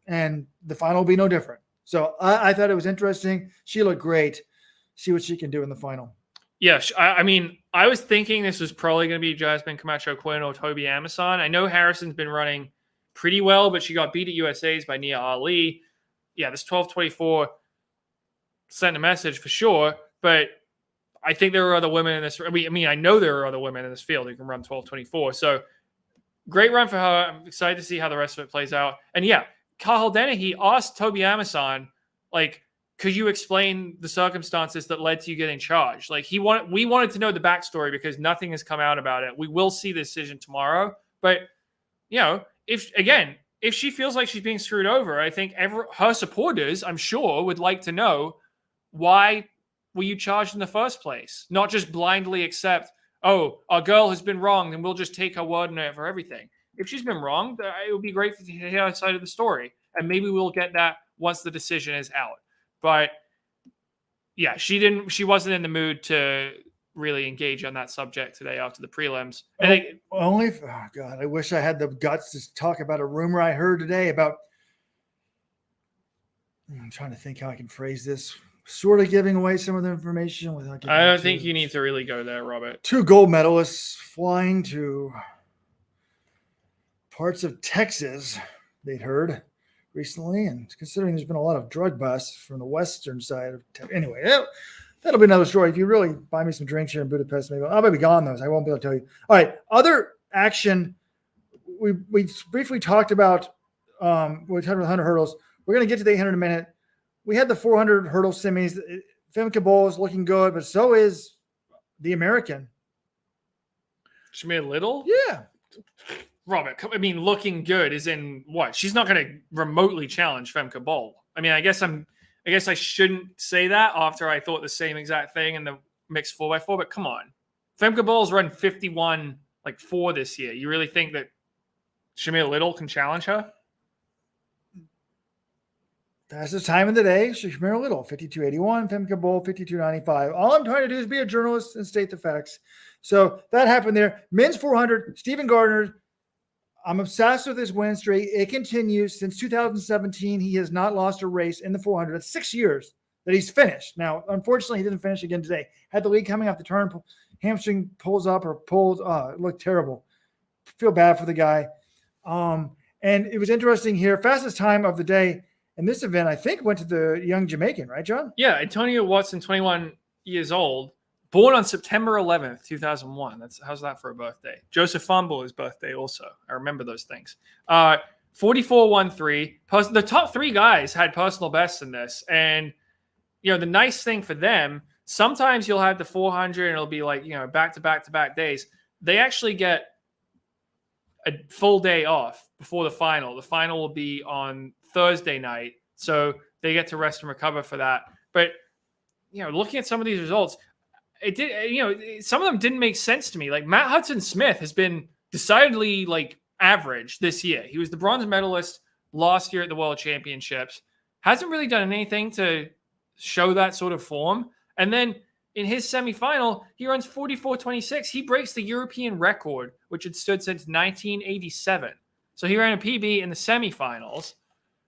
And the final will be no different. So I thought it was interesting. She looked great. See what she can do in the final. Yeah, I mean, I was thinking this was probably going to be Jasmine Camacho Quinn or Toby Amazon. I know Harrison's been running pretty well, but she got beat at USA's by Nia Ali. Yeah, this 12:24 sent a message for sure, but I think there are other women in this. I mean, I know there are other women in this field who can run 12:24. So great run for her. I'm excited to see how the rest of it plays out. And yeah, Cathal Dennehy asked Toby Amason, like, could you explain the circumstances that led to you getting charged? Like we wanted to know the backstory because nothing has come out about it. We will see the decision tomorrow. But, if she feels like she's being screwed over, I think her supporters, I'm sure, would like to know why were you charged in the first place? Not just blindly accept, oh, our girl has been wronged and we'll just take her word on it for everything. If she's been wronged, it would be great to hear her side of the story. And maybe we'll get that once the decision is out. But yeah, she wasn't in the mood to really engage on that subject today after the prelims. And God, I wish I had the guts to talk about a rumor I heard today about, I'm trying to think how I can phrase this, sort of giving away some of the information without giving I don't think you need to really go there, Robert. 2 gold medalists flying to parts of Texas, they'd heard recently, and considering there's been a lot of drug busts from the western side of Texas. Anyway, that'll be another story. If you really buy me some drinks here in Budapest, maybe I'll be gone those. I won't be able to tell you. All right, other action. We briefly talked about. We talked about 100 hurdles. We're going to get to the 800 in a minute. We had the 400 hurdle semis. Femke Bol is looking good, but so is the American. Shmir Little? Yeah. Robert, I mean, looking good is in what? She's not going to remotely challenge Femke Bol. I mean, I guess I shouldn't say that after I thought the same exact thing in the mixed 4x4, but come on. Femke Bol's run 51.4 this year. You really think that Shmir Little can challenge her? Fastest time of the day, Shmir Little, 52.81, Femke Bol, 52.95. All I'm trying to do is be a journalist and state the facts. So that happened there. Men's 400, Stephen Gardner. I'm obsessed with his win streak. It continues. Since 2017, he has not lost a race in the 400. That's 6 years that he's finished. Now, unfortunately, he didn't finish again today. Had the lead coming off the turn, hamstring pulls up or pulled. It looked terrible. Feel bad for the guy. And it was interesting here. Fastest time of the day in this event, I think, went to the young Jamaican, right, John? Yeah, Antonio Watson, 21 years old. Born on September 11th, 2001. How's that for a birthday? Joseph Fumble birthday also. I remember those things. 44.13. The top 3 guys had personal bests in this. And, the nice thing for them, sometimes you'll have the 400 and it'll be like, back-to-back-to-back days. They actually get a full day off before the final. The final will be on Thursday night. So they get to rest and recover for that. But, looking at some of these results, it did, some of them didn't make sense to me. Like Matt Hudson-Smith has been decidedly average this year. He was the bronze medalist last year at the World Championships. Hasn't really done anything to show that sort of form. And then in his semifinal, he runs 44.26. He breaks the European record, which had stood since 1987. So he ran a PB in the semifinals.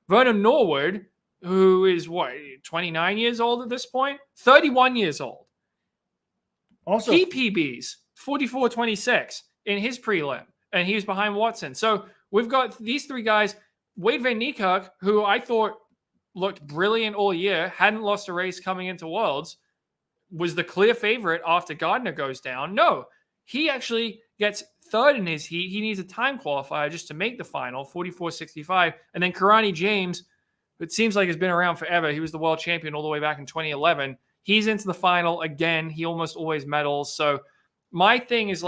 Vernon Norwood, who is 29 years old at this point? 31 years old. Also, he PBs 44.26 in his prelim, and he was behind Watson. So we've got these 3 guys. Wade Van Niekerk, who I thought looked brilliant all year, hadn't lost a race coming into Worlds, was the clear favorite after Gardner goes down. No, he actually gets 3rd in his heat. He needs a time qualifier just to make the final, 44.65. And then Karani James, it seems like has been around forever. He was the world champion all the way back in 2011. He's into the final again. He almost always medals. So my thing is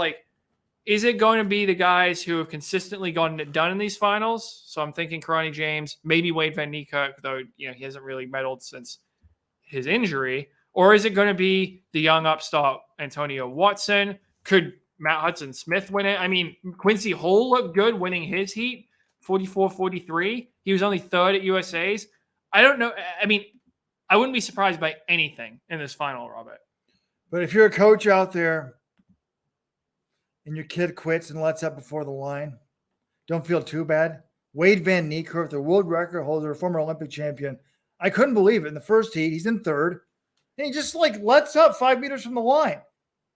is it going to be the guys who have consistently gotten it done in these finals? So I'm thinking Karani James, maybe Wade Van Niekerk, though he hasn't really medaled since his injury. Or is it going to be the young upstart Antonio Watson? Could Matt Hudson-Smith win it? I mean, Quincy Hall looked good winning his heat, 44.43. He was only 3rd at USA's. I don't know. I mean, I wouldn't be surprised by anything in this final, Robert. But if you're a coach out there and your kid quits and lets up before the line, don't feel too bad. Wade Van Niekerk, the world record holder, former Olympic champion. I couldn't believe it. In the first heat, he's in 3rd. And he just lets up 5 meters from the line.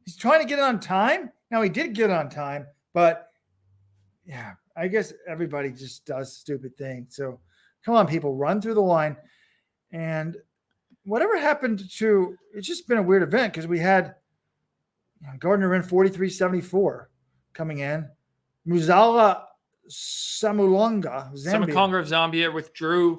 He's trying to get it on time. Now, he did get on time, but yeah, I guess everybody just does stupid things. So come on, people, run through the line. And whatever happened to, it's just been a weird event because we had Gardner ran 43.74 coming in. Muzala Samulonga, Zambia. Samakonga of Zambia withdrew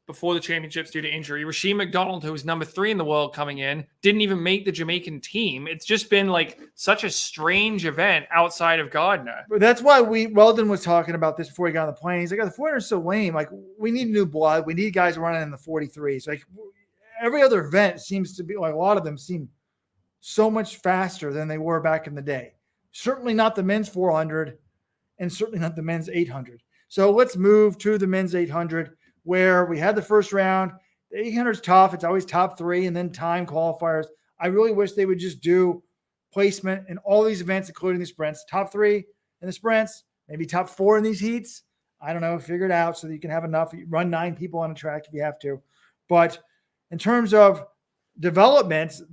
before the championships due to injury. Rasheed McDonald, who was number 3 in the world coming in, didn't even make the Jamaican team. It's just been like such a strange event outside of Gardner. But that's why Weldon was talking about this before he got on the plane. He's like, the 400 is so lame. Like, we need new blood. We need guys running in the 43s. Like, every other event seems to be, like, a lot of them seem so much faster than they were back in the day. Certainly not the men's 400 and certainly not the men's 800. So let's move to the men's 800, where we had the first round. The 800 is tough. It's always top 3 and then time qualifiers. I really wish they would just do placement in all these events, including the sprints. Top 3 in the sprints, maybe top 4 in these heats. I don't know, figure it out so that you can have enough. You run 9 people on a track if you have to. But in terms of developments,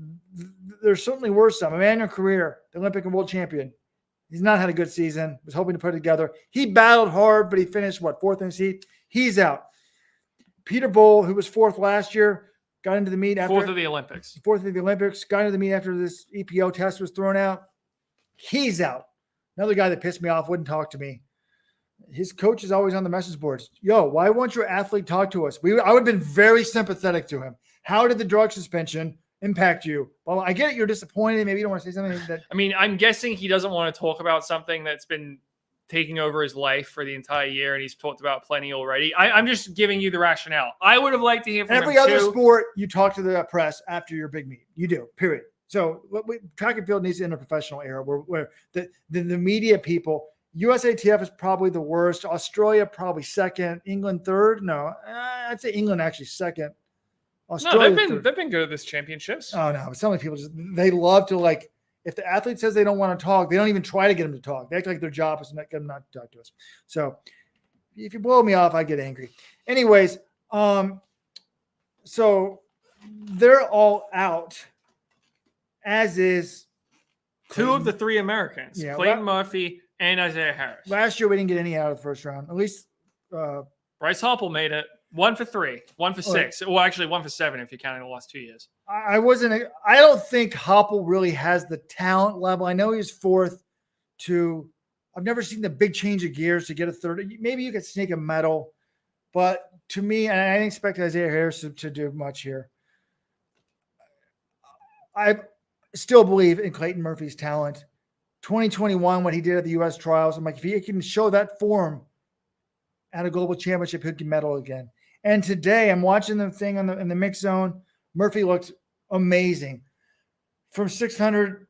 there certainly were some. Emmanuel Carrere, the Olympic and world champion. He's not had a good season. Was hoping to put it together. He battled hard, but he finished, 4th in his heat? He's out. Peter Bowl, who was 4th last year, got into the meet after 4th of the Olympics. 4th of the Olympics, got into the meet after this EPO test was thrown out. He's out. Another guy that pissed me off, wouldn't talk to me. His coach is always on the message boards. Yo, why won't your athlete talk to us? I would have been very sympathetic to him. How did the drug suspension impact you? Well, I get it. You're disappointed. Maybe you don't want to say something that. I mean, I'm guessing he doesn't want to talk about something that's been taking over his life for the entire year, and he's talked about plenty already. I'm just giving you the rationale. I would have liked to hear from every him other too. sport. You talk to the press after your big meet. You do. Period. So track and field needs to enter a professional era where the media people. USATF is probably the worst. Australia probably second. England third. No, I'd say England actually second. Australia they've been good at this championships. Oh no, so many people they love to, like, if the athlete says they don't want to talk, they don't even try to get them to talk. They act like their job is not get them not to talk to us. So if you blow me off, I get angry. Anyways, so they're all out, as is Clayton. 2 of the 3 Americans, Yeah, Clayton Murphy and Isaiah Harris. Last year we didn't get any out of the first round. At least Bryce Hoppel made it. 1 for 3, 1 for 6. Well, actually 1 for 7 if you're counting the last 2 years. I don't think Hoppel really has the talent level. I know he's 4th to, I've never seen the big change of gears to get a 3rd. Maybe you could sneak a medal, but to me, and I didn't expect Isaiah Harris to do much here. I still believe in Clayton Murphy's talent. 2021, what he did at the U.S. trials, I'm like, if he can show that form at a global championship, he'll get medal again. And today, I'm watching the thing in the mix zone. Murphy looked amazing. From 600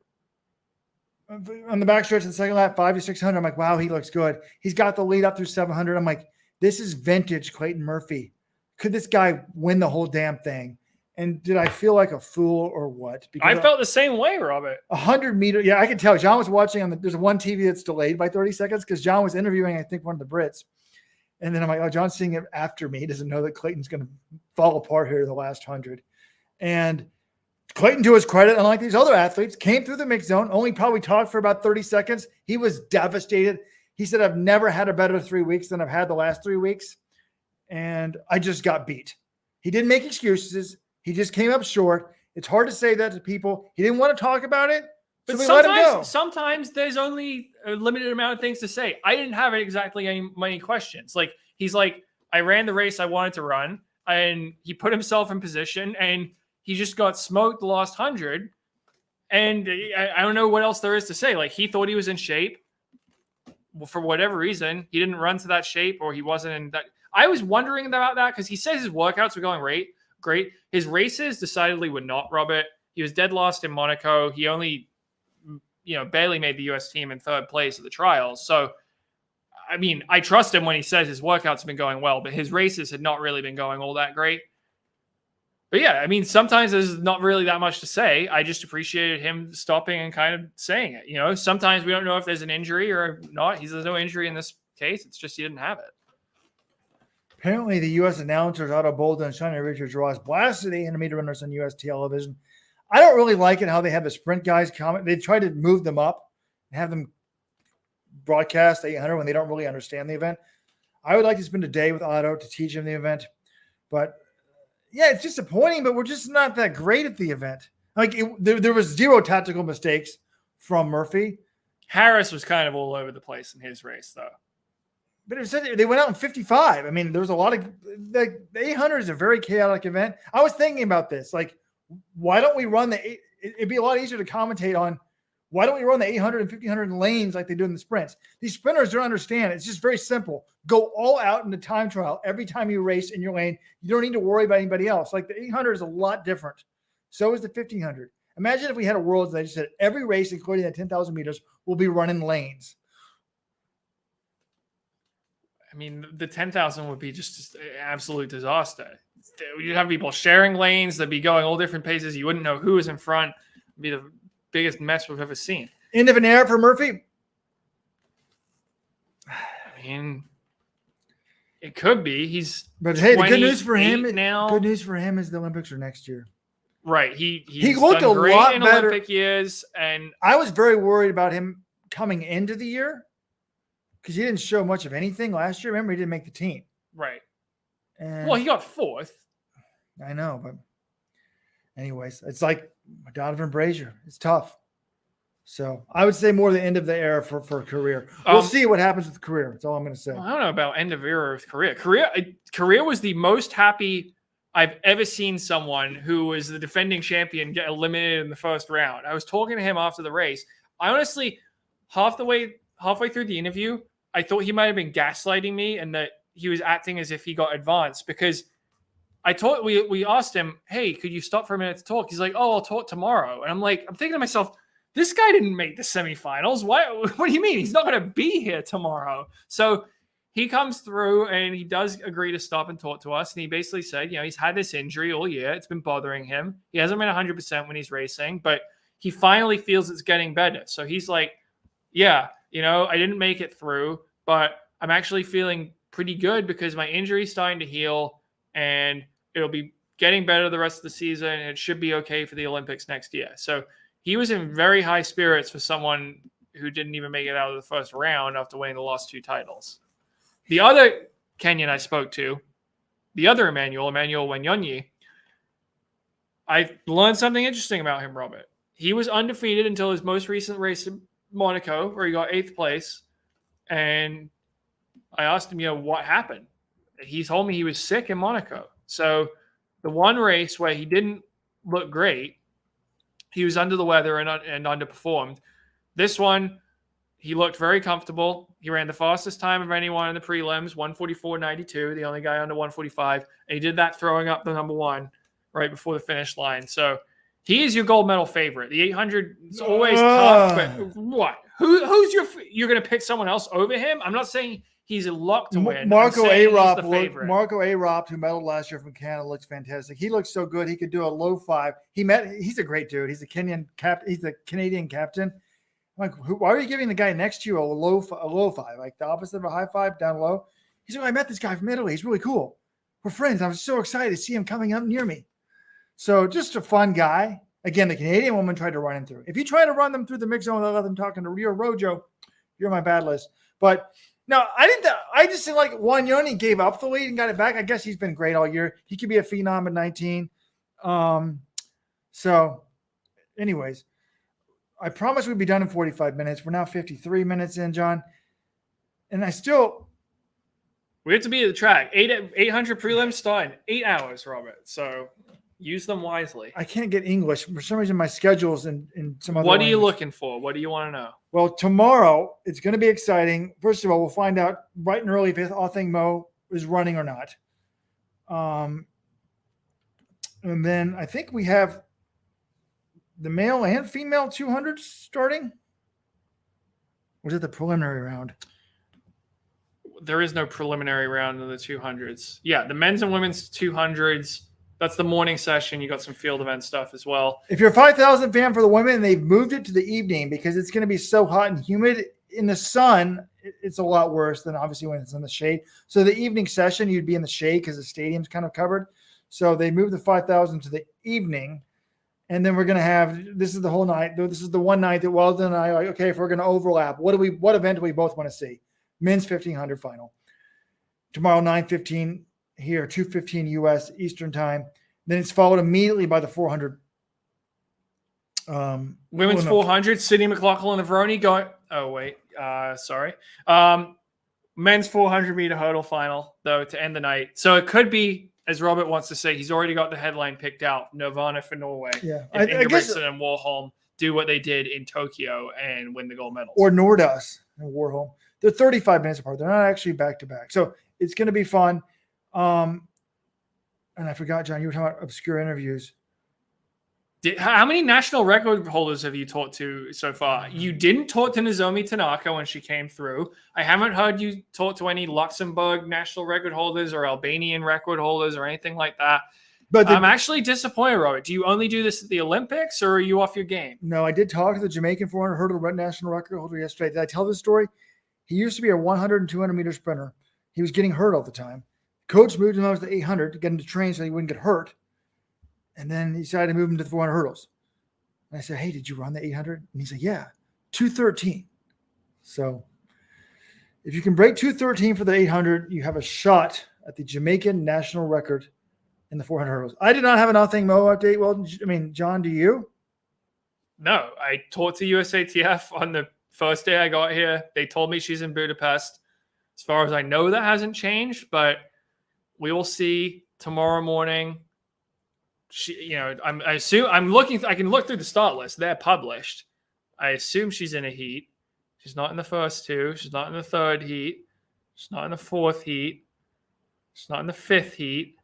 on the backstretch in the second lap, 5 to 600. I'm like, wow, he looks good. He's got the lead up through 700. I'm like, this is vintage Clayton Murphy. Could this guy win the whole damn thing? And did I feel like a fool or what? Because I felt the same way, Robert. 100 meter. Yeah, I could tell. John was watching there's one TV that's delayed by 30 seconds because John was interviewing, I think, one of the Brits. And then I'm like, oh, John's seeing it after me. He doesn't know that Clayton's going to fall apart here in the last 100. And Clayton, to his credit, unlike these other athletes, came through the mix zone, only probably talked for about 30 seconds. He was devastated. He said, I've never had a better 3 weeks than I've had the last 3 weeks. And I just got beat. He didn't make excuses. He just came up short. It's hard to say that to people. He didn't want to talk about it. But so we let him go. Sometimes there's only a limited amount of things to say. I didn't have exactly many questions. Like, he's like, I ran the race I wanted to run, and he put himself in position, and he just got smoked the last 100. And I don't know what else there is to say. Like, he thought he was in shape. Well, for whatever reason, he didn't run to that shape, or he wasn't in that. I was wondering about that because he says his workouts were going great. His races decidedly were not, Robert. He was dead last in Monaco. He only barely made the U.S. team in 3rd place at the trials. So, I mean, I trust him when he says his workouts have been going well, but his races had not really been going all that great. But yeah, I mean, sometimes there's not really that much to say. I just appreciated him stopping and kind of saying it. Sometimes we don't know if there's an injury or not. There's no injury in this case. It's just he didn't have it. Apparently, the U.S. announcers, Otto Bolden and Shania Richards Ross, blasted the 800 meter runners on U.S. television. I don't really like it how they have the sprint guys comment. They try to move them up and have them broadcast 800 when they don't really understand the event. I would like to spend a day with Otto to teach him the event. But, yeah, it's disappointing, but we're just not that great at the event. Like, there was 0 tactical mistakes from Murphy. Harris was kind of all over the place in his race, though. But it was, they went out in 55. I mean, there was a lot of the 800 is a very chaotic event. I was thinking about this. Like, why don't we run it'd be a lot easier to commentate on why don't we run the 800 and 1500 lanes like they do in the sprints? These sprinters don't understand. It's just very simple. Go all out in the time trial every time you race in your lane. You don't need to worry about anybody else. Like the 800 is a lot different. So is the 1500. Imagine if we had a world that just said every race, including the 10,000 meters, will be running lanes. I mean, the 10,000 would be just an absolute disaster. You'd have people sharing lanes. They'd be going all different paces. You wouldn't know who was in front. It'd be the biggest mess we've ever seen. End of an era for Murphy? I mean, it could be. But hey, the good news for him now. Good news for him is the Olympics are next year. Right. He looked a lot in better. Olympic years, and I was very worried about him coming into the year because he didn't show much of anything last year. Remember, he didn't make the team. Right. And well, he got fourth. I know, but anyways, it's like Donovan Brazier. It's tough. So I would say more the end of the era for career. We'll see what happens with career. That's all I'm going to say. Well, I don't know about end of era with career. Career was the most happy I've ever seen someone who was the defending champion get eliminated in the first round. I was talking to him after the race. I honestly, halfway through the interview, I thought he might have been gaslighting me and that he was acting as if he got advanced because we asked him, hey, could you stop for a minute to talk? He's like, oh, I'll talk tomorrow. And I'm thinking to myself, this guy didn't make the semifinals. What do you mean? He's not going to be here tomorrow. So he comes through and he does agree to stop and talk to us. And he basically said, he's had this injury all year. It's been bothering him. He hasn't been 100% when he's racing, but he finally feels it's getting better. So he's like, yeah, I didn't make it through, but I'm actually feeling pretty good because my injury's starting to heal and it'll be getting better the rest of the season. And it should be okay for the Olympics next year. So he was in very high spirits for someone who didn't even make it out of the first round after winning the last 2 titles. The other Kenyan I spoke to, the other Emmanuel Wanyonyi, I learned something interesting about him, Robert. He was undefeated until his most recent race in Monaco, where he got 8th place. And I asked him, what happened? He told me he was sick in Monaco. So the one race where he didn't look great, he was under the weather and underperformed. This one, he looked very comfortable. He ran the fastest time of anyone in the prelims, 1:44.92, the only guy under 1:45. And he did that throwing up the number 1 right before the finish line. So he is your gold medal favorite. The 800 is always tough, but what? You're going to pick someone else over him? I'm not saying he's a lock to win. Marco Arop, who medaled last year from Canada, looks fantastic. He looks so good. He could do a low 5. He's a great dude. He's a Kenyan He's a Canadian captain. I'm like, why are you giving the guy next to you a low 5, like the opposite of a high 5, down low? He's like, I met this guy from Italy. He's really cool. We're friends. I was so excited to see him coming up near me. So just a fun guy. Again, the Canadian woman tried to run him through. If you try to run them through the mix zone without them talking to Rio Rojo, you're on my bad list. But no, I just think like Wanyonyi gave up the lead and got it back. I guess he's been great all year. He could be a phenom at 19. So anyways, I promised we'd be done in 45 minutes. We're now 53 minutes in, John. And we have to be at the track. 800 prelims start in 8 hours, Robert. So use them wisely. I can't get English. For some reason, my schedule's in some other What are you language. looking for? What do you want to know? Well, tomorrow, it's going to be exciting. First of all, we'll find out bright and early if Athing Mo is running or not. And then I think we have the male and female 200s starting. Or is it the preliminary round? There is no preliminary round in the 200s. Yeah, the men's and women's 200s. That's the morning session. You got some field event stuff as well. If you're a 5,000 fan for the women, they've moved it to the evening because it's going to be so hot and humid. In the sun, it's a lot worse than obviously when it's in the shade. So the evening session, you'd be in the shade because the stadium's kind of covered. So they moved the 5,000 to the evening. And then we're going to have, this is the whole night. This is the one night that Weldon and I are like, okay, if we're going to overlap, what event do we both want to see? Men's 1,500 final. Tomorrow, 9:15 here, 2:15 U.S. Eastern time. Then it's followed immediately by the 400 Women's 400, Sydney McLaughlin and Veroni going. Oh, wait. Sorry. Men's 400 meter hurdle final, though, to end the night. So it could be, as Robert wants to say, he's already got the headline picked out. Nirvana for Norway. Yeah. If I guess, Ingebrigtsen and Warholm do what they did in Tokyo and win the gold medals. Or Nordas and Warholm. They're 35 minutes apart. They're not actually back to back. So it's going to be fun. And I forgot, John, you were talking about obscure interviews. How many national record holders have you talked to so far? You didn't talk to Nozomi Tanaka when she came through. I haven't heard you talk to any Luxembourg national record holders or Albanian record holders or anything like that. But I'm actually disappointed, Robert. Do you only do this at the Olympics, or are you off your game? No, I did talk to the Jamaican 400 hurdle national record holder yesterday. Did I tell this story? He used to be a 100 and 200 meter sprinter. He was getting hurt all the time. Coach moved him out to the 800 to get him to train so he wouldn't get hurt. And then he decided to move him to the 400 hurdles. And I said, hey, did you run the 800? And he said, yeah, 2:13. So if you can break 2:13 for the 800, you have a shot at the Jamaican national record in the 400 hurdles. I did not have a nothing Mo update. Well, I mean, John, do you? No, I talked to USATF on the first day I got here. They told me she's in Budapest. As far as I know, that hasn't changed, but we will see tomorrow morning. I assume I'm looking. I can look through the start list. They're published. I assume she's in a heat. She's not in the first two. She's not in the third heat. She's not in the fourth heat. She's not in the fifth heat.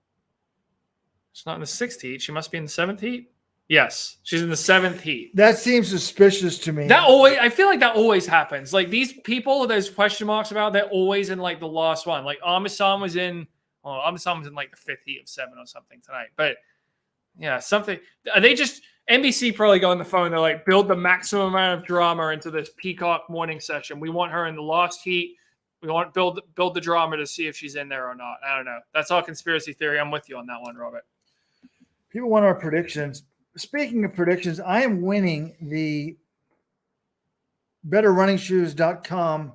She's not in the sixth heat. She must be in the seventh heat. Yes, she's in the seventh heat. That seems suspicious to me. I feel like that always happens. Like these people, there's question marks about. They're always in like the last one. Like Amasan was in like the fifth heat of 7 or something tonight. But yeah, something. They just NBC probably go on the phone. They're like, build the maximum amount of drama into this Peacock morning session. We want her in the last heat. We want build the drama to see if she's in there or not. I don't know. That's all conspiracy theory. I'm with you on that one, Robert. People want our predictions. Speaking of predictions, I am winning the betterrunningshoes.com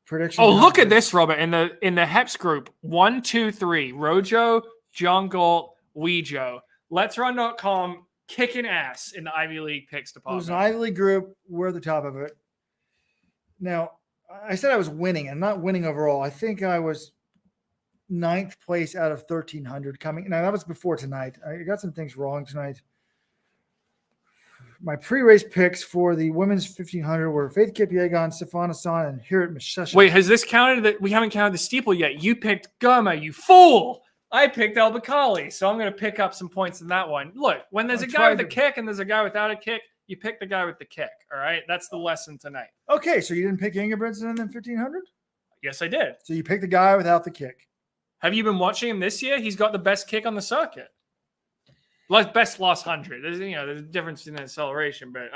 prediction. Oh, look at this, Robert. In the Heps group, 1, 2, 3. Rojo, John Galt, Weejo. Let'sRun.com kicking ass in the Ivy League picks It department. was an Ivy League group. We're at the top of it. Now, I said I was winning. I'm not winning overall. I think I was 9th place out of 1,300 coming. Now, that was before tonight. I got some things wrong tonight. My pre-race picks for the women's 1,500 were Faith Kipyegon, Stefana San, and Hirit Mishesha. Wait, has this counted? That we haven't counted the steeple yet. You picked Goma, you fool. I picked El Bakkali, so I'm going to pick up some points in that one. Look, when there's a guy with a kick and there's a guy without a kick, you pick the guy with the kick, all right? That's the lesson tonight. Okay, so you didn't pick Ingebrigtsen in the 1,500? Yes, I did. So you picked the guy without the kick. Have you been watching him this year? He's got the best kick on the circuit. Best last 100. There's a difference in the acceleration, but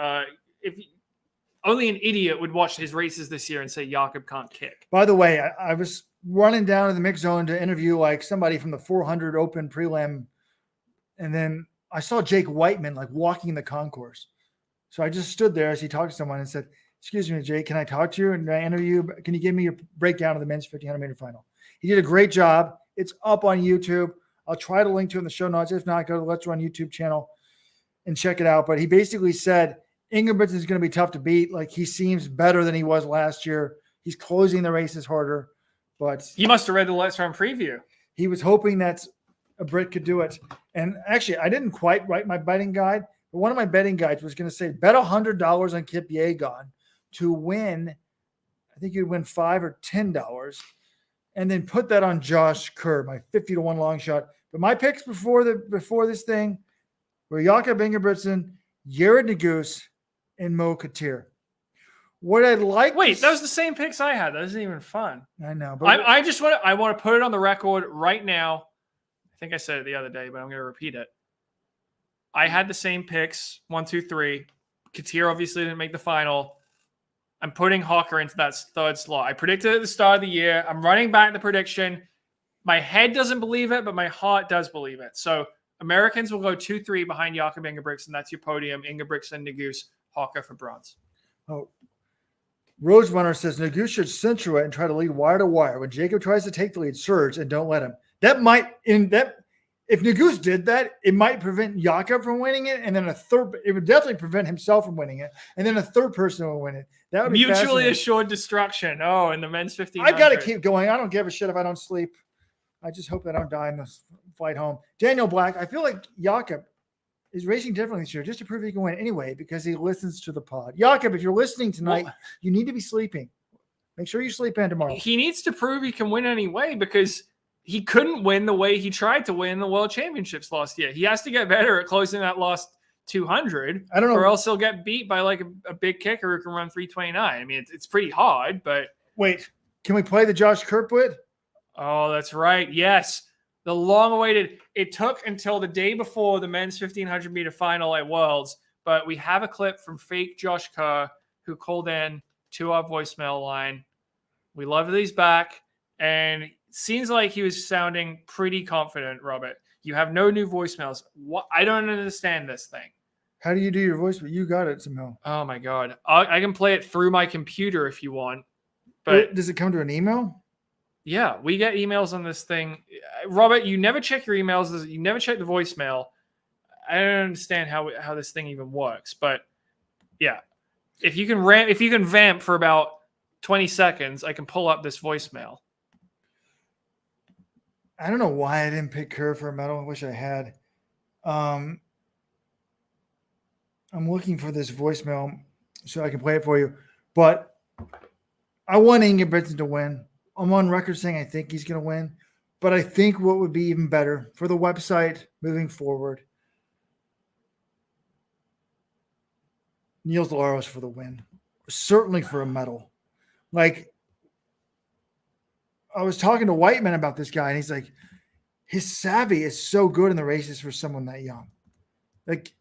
only an idiot would watch his races this year and say Jakob can't kick. By the way, I was running down to the mix zone to interview like somebody from the 400 Open prelim, and then I saw Jake Whiteman like walking the concourse. So I just stood there as he talked to someone and said, "Excuse me, Jake, can I talk to you and I interview you? Can you give me a breakdown of the men's 1,500 meter final?" He did a great job. It's up on YouTube. I'll try to link to it in the show notes. If not, go to the Let's Run YouTube channel and check it out. But he basically said Ingebrigtsen is going to be tough to beat. Like he seems better than he was last year. He's closing the races harder. But you must have read the Let's Run preview. He was hoping that a Brit could do it. And actually, I didn't quite write my betting guide. But one of my betting guides was going to say bet $100 on Kipyegon to win. I think you'd win $5 or $10. And then put that on Josh Kerr, my 50-1 long shot. But my picks before this thing were Jakob Ingebrigtsen, Jared Naguse, and Mo Katir. What I'd like. Wait, that was the same picks I had. That isn't even fun. I know, but I want to put it on the record right now. I think I said it the other day, but I'm going to repeat it. I had the same picks 1, 2, 3. Katir obviously didn't make the final. I'm putting Hawker into that third slot. I predicted at the start of the year. I'm running back the prediction. My head doesn't believe it, but my heart does believe it. So Americans will go 2-3 behind Jakob Ingebrigtsen. That's your podium. Ingebrigtsen, Naguse, Hawker for bronze. Oh, Rose Runner says Naguse should center it and try to lead wire to wire. When Jacob tries to take the lead, surge and don't let him. That might if Nuguse did that, it might prevent Jakob from winning it, and then it would definitely prevent himself from winning it, and then a third person will win it. That would be mutually assured destruction. Oh, in the men's 1500. I got to keep going. I don't give a shit if I don't sleep. I just hope I don't die in this flight home. Daniel Black, I feel like Jakob is racing differently this year just to prove he can win anyway because he listens to the pod. Jakob, if you're listening tonight, you need to be sleeping. Make sure you sleep in tomorrow. He needs to prove he can win anyway because he couldn't win the way he tried to win the World Championships last year. He has to get better at closing that last 200. I don't know. Or else he'll get beat by like a big kicker who can run 329. I mean, it's pretty hard, but... Wait, can we play the Josh Kirkwood? Oh, that's right. Yes. The long-awaited... It took until the day before the men's 1,500-meter final at Worlds, but we have a clip from fake Josh Kerr who called in to our voicemail line. We love that he's back, and it seems like he was sounding pretty confident, Robert. You have no new voicemails. What? I don't understand this thing. How do you do your voice? You got it somehow. Oh, my God. I can play it through my computer if you want. But does it come to an email? Yeah, we get emails on this thing. Robert, you never check your emails. You never check the voicemail. I don't understand how this thing even works. But, yeah. If you can vamp for about 20 seconds, I can pull up this voicemail. I don't know why I didn't pick Kerr for a medal. I wish I had. I'm looking for this voicemail so I can play it for you. But I want Ingebrigtsen to win. I'm on record saying I think he's going to win. But I think what would be even better for the website moving forward, Niels Laros for the win. Certainly for a medal. Like, I was talking to Whiteman about this guy, and he's like, his savvy is so good in the races for someone that young. Like,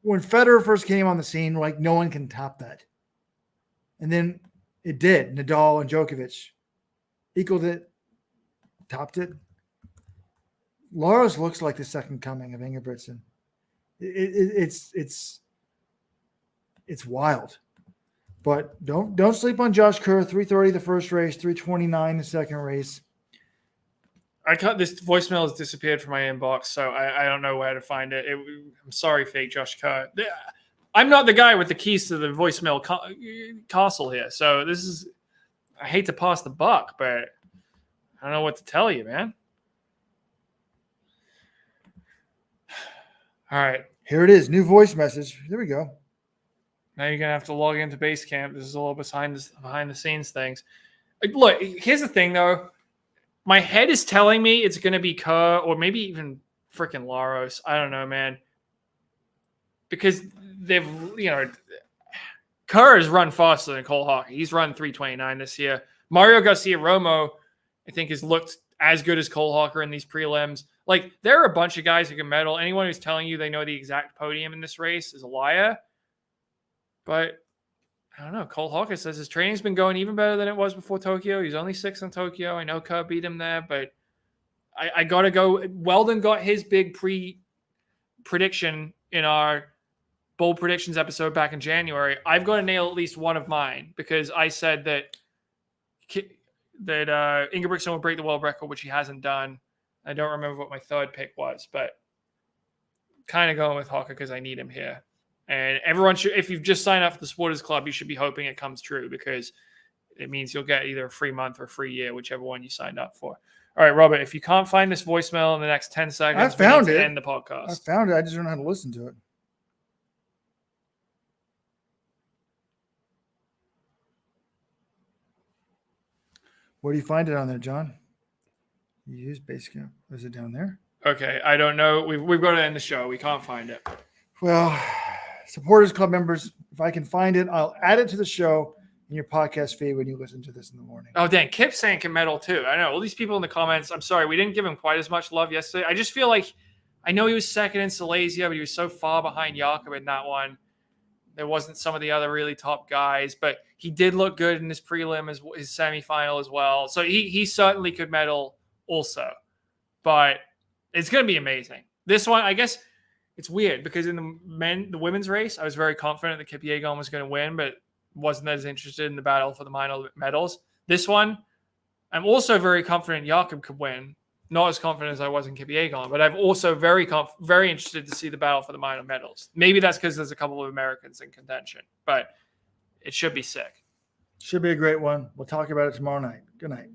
when Federer first came on the scene, like, no one can top that. And then it did. Nadal and Djokovic equaled it, topped it. Laros looks like the second coming of Ingebrigtsen. It's wild. But don't sleep on Josh Kerr. 3:30 the first race, 3:29 the second race. I cut this voicemail has disappeared from my inbox, so I don't know where to find it. I'm sorry, fake Josh Kerr. I'm not the guy with the keys to the voicemail castle here, so this is. I hate to pass the buck, but I don't know what to tell you, man. All right, here it is. New voice message. There we go. Now you're gonna have to log into Basecamp. This is all behind the scenes things. Look, here's the thing though. My head is telling me it's gonna be Kerr or maybe even freaking Laros. I don't know, man. Because they've, Kerr has run faster than Cole Hockey. He's run 3:29 this year. Mario Garcia Romo, I think, has looked as good as Cole Hawker in these prelims. Like, there are a bunch of guys who can medal. Anyone who's telling you they know the exact podium in this race is a liar. But I don't know. Cole Hawker says his training's been going even better than it was before Tokyo. He's only 6th in Tokyo. I know Kerr beat him there, but I got to go. Weldon got his big prediction in our bold predictions episode back in January. I've got to nail at least one of mine because I said that Ingebrigtsen will break the world record, which he hasn't done. I don't remember what my third pick was, but kind of going with Hawker because I need him here. And everyone should, if you've just signed up for the Supporters Club, you should be hoping it comes true because it means you'll get either a free month or a free year, whichever one you signed up for. All right, Robert, if you can't find this voicemail in the next 10 seconds, I found it. End the podcast. I found it. I just don't know how to listen to it. Where do you find it on there, John? You use Basecamp. Is it down there? Okay, I don't know. We've got to end the show. We can't find it. Well, Supporters Club members, if I can find it, I'll add it to the show in your podcast feed when you listen to this in the morning. Oh, dang. Kip's saying can medal too. I know. All these people in the comments, I'm sorry. We didn't give him quite as much love yesterday. I just feel like I know he was second in Silesia, but he was so far behind Jakob in that one. There wasn't some of the other really top guys, but he did look good in his prelim, his semifinal as well. So he certainly could medal also. But it's going to be amazing. This one, I guess it's weird because in the women's race, I was very confident that Kipyegon was going to win, but wasn't as interested in the battle for the minor medals. This one, I'm also very confident Jakob could win, not as confident as I was in Kipyegon, but I'm also very interested to see the battle for the minor medals. Maybe that's because there's a couple of Americans in contention, but it should be sick. Should be a great one. We'll talk about it tomorrow night. Good night.